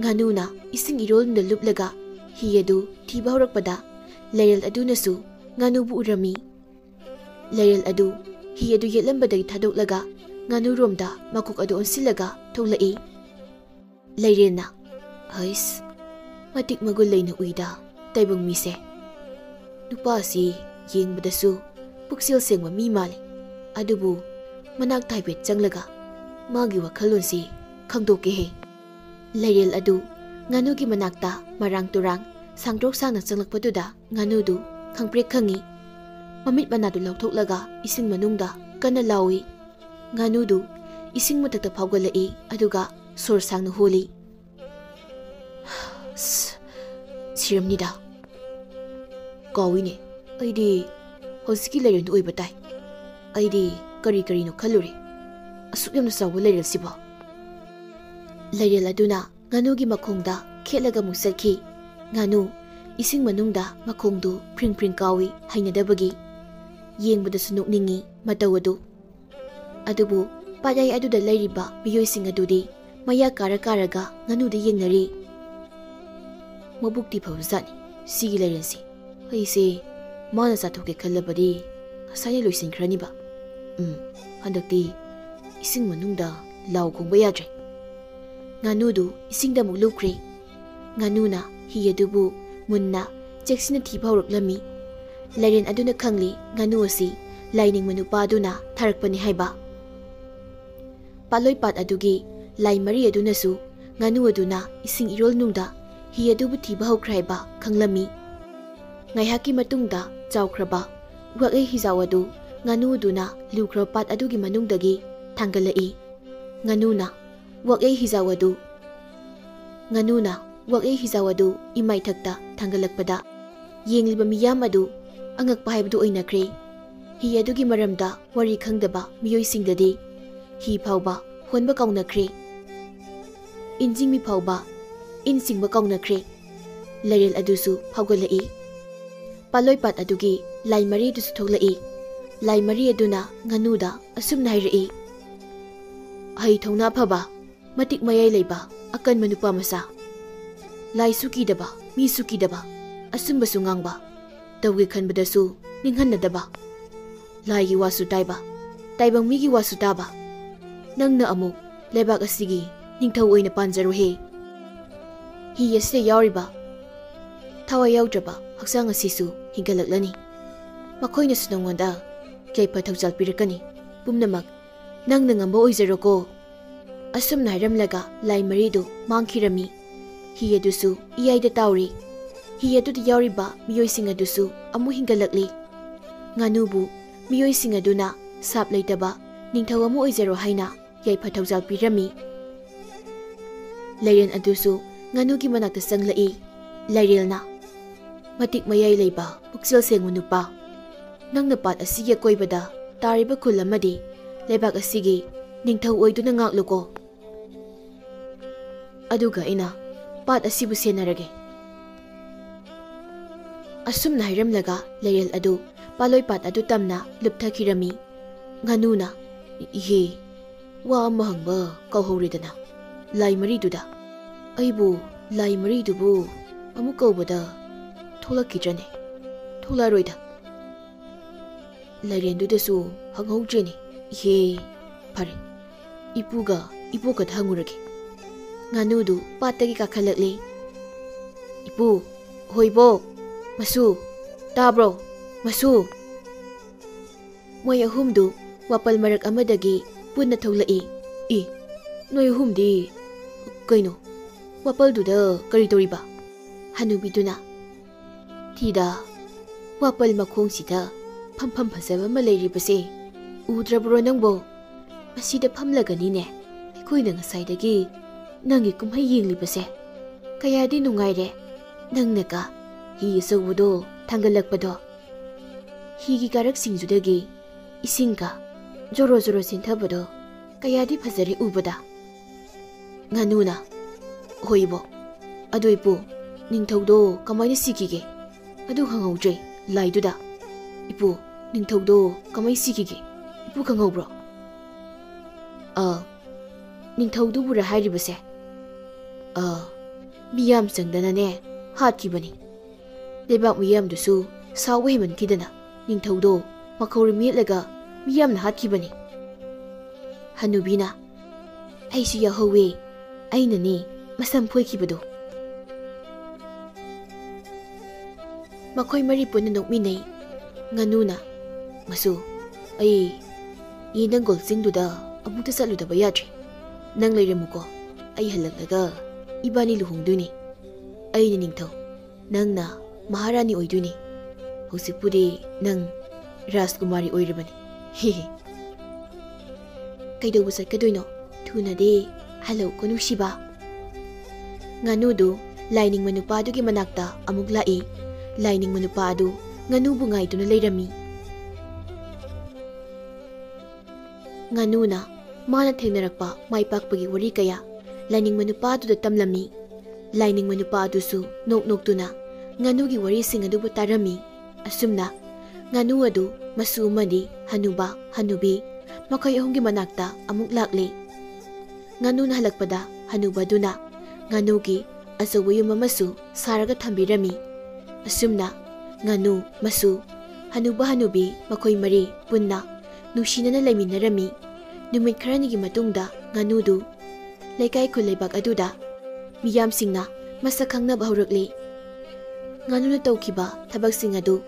ꯉꯥꯅꯨꯅ ꯏꯁꯤꯡ ꯏꯔꯣꯜꯗꯨꯅ ꯂꯨꯞꯂꯒ ꯍꯤ ꯑꯗꯨ ꯊꯤꯕ ꯍꯧꯔꯛꯄꯗ ꯂꯩꯔꯦꯜ ꯑꯗꯨꯅꯁꯨ ꯉꯥꯅꯨꯕꯨ ꯎꯔꯝꯃꯤ ꯂꯩꯔꯦꯜ ꯑꯗꯨ ꯍꯤ ꯑꯗꯨ ꯌꯦꯠꯂꯝꯕꯗꯒꯤ ꯊꯥꯗꯣꯛꯂꯒ ꯉꯥꯅꯨꯔꯣꯝꯗ ꯃꯀꯣꯛ ꯑꯗꯨ ꯑꯣꯟꯁꯤꯜꯂꯒ ꯊꯣꯛꯂꯛꯏ ꯂꯩꯔꯦꯜꯅ ꯍꯩꯁ ꯃꯇꯤꯛ ꯃꯒꯨꯟ ꯂꯩꯅ ꯎꯏꯗ ꯇꯥꯏꯕꯪ ꯃꯤꯁꯦ ꯅꯨꯄꯥꯁꯤ ꯌꯦꯡꯕꯗꯁꯨ ꯄꯨꯛꯆꯦꯜ ꯁꯦꯡꯕ ꯃꯤ ꯃꯥꯜꯂꯤ ꯑꯗꯨꯕꯨ ꯃꯅꯥꯛꯇ ꯍꯥꯏꯐꯦꯠ ꯆꯪꯂꯒ ꯃꯥꯒꯤ ꯋꯥꯈꯜꯂꯣꯟꯁꯤ ꯈꯪꯗꯣꯛꯀꯦꯍꯦ ꯂꯩꯔꯦꯜ ꯑꯗꯨ ꯉꯥꯅꯨꯒꯤ ꯃꯅꯥꯛꯇ ꯃꯔꯥꯡ ꯇꯨꯔꯥꯡ ꯁꯥꯡꯗ꯭ꯔꯣꯛ ꯁꯥꯡꯅ ꯆꯪꯂꯛꯄꯗꯨꯗ ꯉꯥꯅꯨꯗꯨ ꯈꯪꯄ꯭ꯔꯦꯛ ꯈꯪꯉꯤ ꯃꯃꯤꯠ ꯃꯅꯥꯗꯨ ꯂꯧꯊꯣꯛꯂꯒ ꯏꯁꯤꯡ ꯃꯅꯨꯡꯗ ꯀꯟꯅ ꯂꯥꯎꯏ ꯉꯥꯅꯨꯗꯨ ꯏꯁꯤꯡ ꯃꯊꯛꯇ ꯐꯥꯎꯒꯠꯂꯛꯏ ꯑꯗꯨꯒ ꯁꯣꯔ ꯁꯥꯡꯅ ꯍꯣꯜꯂꯤ ꯁꯤꯔꯝꯅꯤꯗ ꯀꯥꯎꯏꯅꯦ ꯑꯩꯗꯤ ꯍꯧꯖꯤꯛꯀꯤ ꯂꯩꯔꯦꯜꯗꯨ ꯑꯣꯏꯕ ꯇꯥꯏ ꯑꯩꯗꯤ ꯀꯔꯤ ꯀꯔꯤꯅꯣ ꯈꯜꯂꯨꯔꯦ ꯑꯁꯨꯛ ꯌꯥꯝꯅ ꯆꯥꯎꯕ ꯂꯩꯔꯦꯜꯁꯤꯕꯣ ꯂꯩꯔꯦꯜ ꯑꯗꯨꯅ ꯉꯥꯅꯨꯒꯤ ꯃꯈꯣꯡꯗ ꯈꯦꯠꯂꯒ ꯑꯃꯨꯛ ꯆꯠꯈꯤ ꯉꯥꯅꯨ ꯏꯁꯤꯡ ꯃꯅꯨꯡꯗ ꯃꯈꯣꯡꯗꯨ ꯐ꯭ꯔꯤꯡ ꯐ꯭ꯔꯤꯡ ꯀꯥꯎꯏ ꯍꯩꯅꯗꯕꯒꯤ ꯌꯦꯡꯕꯗꯁꯨ ꯅꯣꯛꯅꯤꯡꯉꯤ ꯃꯇꯧ ꯑꯗꯨ ꯑꯗꯨꯕꯨ ꯄꯥꯠꯌꯥꯏ ꯑꯗꯨꯗ ꯂꯩꯔꯤꯕ ꯃꯤꯑꯣꯏꯁꯤꯡ ꯑꯗꯨꯗꯤ ꯃꯌꯥ ꯀꯥꯔ ꯀꯥꯔꯒ ꯉꯥꯅꯨꯗ ꯌꯦꯡꯅꯔꯤ ꯃꯕꯨꯛꯇꯤ ꯐꯕꯖꯥꯠꯅꯤ ꯁꯤꯒꯤ ꯂꯩꯔꯦꯜꯁꯤ ꯑꯩꯁꯦ ꯃꯥꯅ ꯆꯥꯊꯣꯛꯀꯦ ꯈꯜꯂꯕꯗꯤ ꯉꯁꯥꯏꯅ ꯂꯣꯏꯁꯤꯟꯈ꯭ꯔꯅꯤꯕ ꯍꯟꯗꯛꯇꯤ ꯏꯁꯤꯡ ꯃꯅꯨꯡꯗ ꯂꯥꯎ ꯈꯣꯡꯕ ꯌꯥꯗ꯭ꯔꯦ ꯉꯥꯅꯨꯗꯨ ꯏꯁꯤꯡꯗ ꯑꯃꯨꯛ ꯂꯨꯞꯈ꯭ꯔꯦ ꯉꯥꯅꯨꯅ ꯍꯤ ꯑꯗꯨꯕꯨ ꯃꯨꯟꯅ ꯆꯦꯛꯁꯤꯟꯅ ꯊꯤꯕ ꯍꯧꯔꯛꯂꯝꯃꯤ ꯂꯩꯔꯦꯜ ꯑꯗꯨꯅ ꯈꯪꯂꯤ ꯉꯥꯅꯨ ꯑꯁꯤ ꯂꯥꯏꯅꯤꯡꯕ ꯅꯨꯄꯥꯗꯨꯅ ꯊꯥꯔꯛꯄꯅꯤ ꯍꯥꯏꯕ ꯄꯥꯠꯂꯣꯏꯄꯥꯠ ꯑꯗꯨꯒꯤ ꯂꯥꯏ ꯃꯔꯤ ꯑꯗꯨꯅꯁꯨ ꯉꯥꯅꯨ ꯑꯗꯨꯅ ꯏꯁꯤꯡ ꯏꯔꯣꯜꯅꯨꯡꯗ ꯍꯤ ꯑꯗꯨꯕꯨ ꯊꯤꯕ ꯍꯧꯈ꯭ꯔꯦ ꯍꯥꯏꯕ ꯈꯪꯂꯝꯃꯤ ꯉꯥꯏꯍꯥꯛꯀꯤ ꯃꯇꯨꯡꯗ ꯆꯥꯎꯈ꯭ꯔꯕ ꯋꯥꯛꯂꯩ ꯍꯤꯖꯥꯎ ꯑꯗꯨ ꯉꯥꯅꯨ ꯑꯗꯨꯅ ꯂꯨꯈ꯭ꯔꯕ ꯄꯥꯠ ꯑꯗꯨꯒꯤ ꯃꯅꯨꯡꯗꯒꯤ ꯊꯥꯡꯒꯠꯂꯛꯏ ꯉꯥꯅꯨꯅ ꯋꯥꯛꯂꯩ ꯍꯤꯖꯥꯎ ꯑꯗꯨ ꯏꯃꯥꯏꯊꯛꯇ ꯊꯥꯡꯒꯠꯂꯛꯄꯗ ꯌꯦꯡꯂꯤꯕ ꯃꯤꯌꯥꯝ ꯑꯗꯨ ꯑꯉꯛꯄ ꯍꯥꯏꯕꯗꯨ ꯑꯣꯏꯅꯈ꯭ꯔꯦ हि अदुगी मरमदा वरी खंगदबा मियोइसिंगददी हि फावबा होनबा काउनख्रे इंजिंगमि फावबा इनसिंगबा काउनख्रे लैरेल अदुसु फावगलई पालोइपात अदुगी लाइमरी दुसु थोलई लाइमरी अदुना nganu असुम नाइरई हई थौना फबा मतिक मयाई लेबा अकन मनुपा मसा लाइसु कीदबा मिसु कीदबा असुम बसु ngang तौगे खनबदसु निंहन्नदबा लाइगी वासु ताइबा ताइबंग मिगी वासु ताबा नंगना अमुक लेबाक असिगी निंथौ ओइना पांजरो हे हि यसे यावरिबा थावा यावद्रबा हक्सांग असिसु हिंगलक्लनी मखोइना सुनंगोंदा कैफा थौजाल पिरकनी पुमनमक नंगना ngamba ओइजरोको असुम नाइरमलगा लाई मरीदु मांगखिरमी हि अदुसु इयाइदा तावरी हि अदुदा यावरिबा मियोइसिंग अदुसु अमु हिंगलक्ली nganu मियोइसिंग अदुना साप लेतबा निंथौ अमु ओइजरो हाइना याइफा थौजाल पिरमी लैरेन अदुसु nganu मनाक्ता संगलई लैरेलना मतिक मयाई लेबा पुक्सेल सेंगु नुपा नंगना पाट असिगे कोइबदा तारिबा खुल अमदि लेबाक असिगे निंथौ ओइदुना ngakluको ꯑꯗꯨꯒ ꯑꯩꯅ ꯄꯥꯠ ꯑꯁꯤꯕꯨ ꯁꯦꯟꯅꯔꯒꯦ꯫ ꯑꯁꯨꯝꯅ ꯍꯥꯏꯔꯝꯂꯒ ꯂꯩꯔꯦꯜ ꯑꯗꯨ ꯄꯥꯂꯣꯏ ꯄꯥꯠ ꯑꯗꯨ ꯇꯝꯅ ꯂꯨꯞꯊꯈꯤꯔꯝꯃꯤ꯫ ꯉꯥꯅꯨꯅ ꯏꯍꯦ ꯋꯥ ꯑꯃ ꯍꯪꯕ ꯀꯧꯍꯧꯔꯦꯗꯅ ꯂꯥꯏ ꯃꯔꯤꯗꯨꯗ ꯑꯩꯕꯨ ꯂꯥꯏ ꯃꯔꯤꯗꯨꯕꯨ ꯑꯃꯨꯛ ꯀꯧꯕꯗ ꯊꯣꯛꯂꯛꯈꯤꯗ꯭ꯔꯅꯦ? ꯊꯣꯛꯂꯛꯑꯔꯣꯏꯗ꯫ ꯂꯩꯔꯦꯟꯗꯨꯗꯁꯨ ꯍꯪꯍꯧꯗ꯭ꯔꯦꯅꯦ꯫ ꯏꯍꯦ ꯐꯔꯦ ꯏꯄꯨꯒ ꯏꯕꯣꯛꯀꯗ ꯍꯪꯉꯨꯔꯒꯦ꯫ ꯉꯥꯅꯨꯗꯨ ꯄꯥꯠꯇꯒꯤ ꯀꯥꯈꯠꯂꯛꯂꯦ꯫ ꯏꯄꯨ, ꯍꯣꯏꯕꯣꯛ, ꯃꯁꯨ, ꯇꯥꯕ꯭ꯔꯣ ꯃꯁꯨ? ꯃꯣꯏ ꯑꯍꯨꯝꯗꯨ ꯋꯥꯄꯜ ꯃꯔꯛ ꯑꯃꯗꯒꯤ ꯄꯨꯟꯅ ꯊꯣꯛꯂꯛꯏ꯫ ꯏ ꯅꯣꯏ ꯑꯍꯨꯝꯗꯤ ꯀꯩꯅꯣ ꯋꯥꯄꯜꯗꯨꯗ ꯀꯔꯤ ꯇꯧꯔꯤꯕ? ꯍꯅꯨꯕꯤꯗꯨꯅ ꯊꯤꯗ ꯋꯥꯄꯜ ꯃꯈꯣꯡꯁꯤꯗ ꯐꯝꯐꯝ ꯐꯖꯕ ꯑꯃ ꯂꯩꯔꯤꯕꯁꯦ ꯎꯗ꯭ꯔꯕ꯭ꯔꯣ ꯅꯪꯕꯣ? ꯃꯁꯤꯗ ꯐꯝꯂꯒꯅꯤꯅꯦ ꯑꯩꯈꯣꯏꯅ ꯉꯁꯥꯏꯗꯒꯤ ꯅꯪꯒꯤ ꯀꯨꯝꯍꯩ ꯌꯦꯡꯂꯤꯕꯁꯦ꯫ ꯀꯌꯥꯗꯤ ꯅꯨꯡꯉꯥꯏꯔꯦ ꯅꯪꯅꯒ ꯍꯤ ꯑꯆꯧꯕꯗꯣ ꯊꯥꯡꯒꯠꯂꯛꯄꯗꯣ꯫ ꯍꯤꯒꯤ ꯀꯥꯔꯛꯁꯤꯡꯗꯨꯗꯒꯤ ꯏꯁꯤꯡꯒ ꯖꯣꯔꯣ ꯖꯣꯔꯣ ꯆꯦꯟꯊꯕꯗꯣ ꯀꯌꯥꯗꯤ ꯐꯖꯔꯦ ꯎꯕꯗ꯫ ꯉꯥꯅꯨꯅ ꯍꯣꯏꯕꯣ ꯑꯗꯨ ꯏꯄꯨ ꯅꯤꯡꯊꯧꯗꯣ ꯀꯃꯥꯏꯅ ꯁꯤꯈꯤꯒꯦ? ꯑꯗꯨ ꯍꯪꯍꯧꯗ꯭ꯔꯦ ꯂꯥꯏꯗꯨꯗ꯫ ꯏꯄꯨ ꯅꯤꯡꯊꯧꯗꯣ ꯀꯃꯥꯏꯅ ꯁꯤꯈꯤꯒꯦ ꯏꯄꯨ ꯈꯪꯍꯧꯕ꯭ꯔꯣ? ꯅꯤꯡꯊꯧꯗꯨꯕꯨꯔ ꯍꯥꯏꯔꯤꯕꯁꯦ? ꯃꯤꯌꯥꯝ ꯆꯪꯗꯅꯅꯦ ꯍꯥꯠꯈꯤꯕꯅꯤ꯫ ꯂꯩꯕꯥꯛ ꯃꯤꯌꯥꯝꯗꯨꯁꯨ ꯁꯥꯎꯕ ꯍꯦꯃꯟꯈꯤꯗꯅ ꯅꯤꯡꯊꯧꯗꯣ ꯃꯈꯧꯔꯤ ꯃꯦꯠꯂꯒ ꯃꯤꯌꯥꯝꯅ ꯍꯥꯠꯈꯤꯕꯅꯤ꯫ ꯍꯅꯨꯕꯤꯅ ꯑꯩꯁꯨ ꯌꯥꯎꯍꯧꯋꯦ ꯑꯩꯅꯅꯦ ꯃꯁꯝ ꯐꯣꯏꯈꯤꯕꯗꯣ꯫ ꯃꯈꯣꯏ ꯃꯔꯤ ꯄꯨꯟꯅ ꯅꯣꯛꯃꯤꯟꯅꯩ꯫ ꯉꯥꯅꯨꯅ ꯃꯁꯨ ꯑꯩ ꯌꯦꯟꯗꯪꯒꯣꯜ ꯆꯤꯡꯗꯨꯗ ꯑꯃꯨꯛꯇ ꯆꯠꯂꯨꯗꯕ ꯌꯥꯗ꯭ꯔꯦ꯫ ꯅꯪ ꯂꯩꯔꯝꯃꯨꯀꯣ ꯑꯩ ꯍꯜꯂꯛꯂꯒ ꯏꯕꯥꯅꯤ ꯂꯨꯍꯣꯡꯗꯣꯏꯅꯤ꯫ ꯑꯩꯅ ꯅꯤꯡꯊꯧ ꯅꯪꯅ ꯃꯍꯥꯔꯥꯅꯤ ꯑꯣꯏꯗꯣꯏꯅꯤ꯫ ꯍꯧꯖꯤꯛꯄꯨꯗꯤ ꯅꯪ ꯔꯥꯖꯀꯨꯃꯥꯔꯤ ꯑꯣꯏꯔꯕꯅꯤ꯫ ꯍꯦꯍꯦ ꯀꯩꯗꯧꯕ ꯆꯠꯀꯗꯣꯏꯅꯣ? ꯊꯨꯅꯗꯤ ꯍꯜꯂꯛꯎꯀꯣ ꯅꯨꯡꯁꯤꯕ꯫ ꯉꯥꯅꯨꯗꯨ ꯂꯥꯏꯅꯤꯡꯕ ꯅꯨꯄꯥꯗꯨꯒꯤ ꯃꯅꯥꯛꯇ ꯑꯃꯨꯛ ꯂꯥꯛꯏ꯫ ꯂꯥꯏꯅꯤꯡꯕ ꯅꯨꯄꯥ ꯑꯗꯨ ꯉꯥꯅꯨꯕꯨ ꯉꯥꯏꯗꯨꯅ ꯂꯩꯔꯝꯃꯤ꯫ ꯉꯥꯅꯨꯅ ꯃꯥꯅ ꯊꯦꯡꯅꯔꯛꯄ ꯃꯥꯏꯄꯥꯛꯄꯒꯤ ꯋꯥꯔꯤ ꯀꯌꯥ ꯂꯥꯏꯅꯤꯡꯕ ꯅꯨꯄꯥꯗꯨꯗ ꯇꯝꯂꯝꯃꯤ꯫ ꯂꯥꯏꯅꯤꯡꯕ ꯅꯨꯄꯥ ꯑꯗꯨꯁꯨ ꯅꯣꯛ ꯅꯣꯛꯇꯨꯅ ꯉꯥꯅꯨꯒꯤ ꯋꯥꯔꯤꯁꯤꯡ ꯑꯗꯨꯕꯨ ꯇꯥꯔꯝꯃꯤ꯫ ꯑꯁꯨꯝꯅ ꯉꯥꯅꯨ ꯑꯗꯨ ꯃꯁꯨ ꯑꯃꯗꯤ ꯍꯅꯨꯕ ꯍꯅꯨꯕꯤ ꯃꯈꯣꯏ ꯑꯍꯨꯝꯒꯤ ꯃꯅꯥꯛꯇ ꯑꯃꯨꯛ ꯂꯥꯛꯂꯦ꯫ ꯉꯥꯅꯨꯅ ꯍꯜꯂꯛꯄꯗ ꯍꯅꯨꯕꯗꯨꯅ ꯉꯥꯅꯨꯒꯤ ꯑꯆꯧꯕ ꯌꯨꯝ ꯑꯃꯁꯨ ꯁꯥꯔꯒ ꯊꯝꯕꯤꯔꯝꯃꯤ꯫ ꯑꯁꯨꯝꯅ ꯉꯥꯅꯨ ꯃꯁꯨ ꯍꯅꯨꯕ ꯍꯅꯨꯕꯤ ꯃꯈꯣꯏ ꯃꯔꯤ ꯄꯨꯟꯅ ꯅꯨꯡꯁꯤꯅꯅ ꯂꯩꯃꯤꯟꯅꯔꯝꯃꯤ꯫ ꯅꯨꯃꯤꯠ ꯈꯔꯅꯤꯒꯤ ꯃꯇꯨꯡꯗ ꯉꯥꯅꯨꯗꯨ ꯂꯩꯀꯥꯏ ꯈꯨꯜꯂꯩꯕꯥꯛ ꯑꯗꯨꯗ ꯃꯤꯌꯥꯝꯁꯤꯡꯅ ꯃꯁꯛ ꯈꯪꯅꯕ ꯍꯧꯔꯛꯂꯤ꯫ ꯉꯥꯅꯨꯅ ꯇꯧꯈꯤꯕ ꯊꯕꯛꯁꯤꯡ ꯑꯗꯨ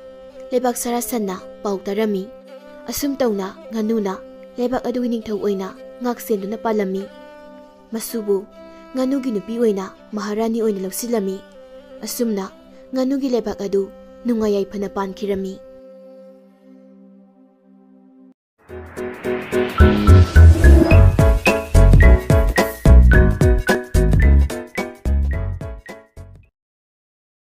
ꯂꯩꯕꯥꯛ ꯁꯥꯔꯥ ꯁꯟꯅ ꯄꯥꯎ ꯇꯥꯔꯝꯃꯤ꯫ ꯑꯁꯨꯝ ꯇꯧꯅ ꯉꯥꯅꯨꯅ ꯂꯩꯕꯥꯛ ꯑꯗꯨꯒꯤ ꯅꯤꯡꯊꯧ ꯑꯣꯏꯅ ꯉꯥꯛ ꯁꯦꯟꯗꯨꯅ ꯄꯥꯜꯂꯝꯃꯤ꯫ ꯃꯁꯨꯕꯨ ꯉꯥꯅꯨꯒꯤ ꯅꯨꯄꯤ ꯑꯣꯏꯅ ꯃꯍꯥꯔꯥꯅꯤ ꯑꯣꯏꯅ ꯂꯧꯁꯤꯜꯂꯝꯃꯤ꯫ ꯑꯁꯨꯝꯅ ꯉꯥꯅꯨꯒꯤ ꯂꯩꯕꯥꯛ ꯑꯗꯨ ꯅꯨꯡꯉꯥꯏ ꯌꯥꯏꯐꯅ ꯄꯥꯟꯈꯤꯔꯝꯃꯤ꯫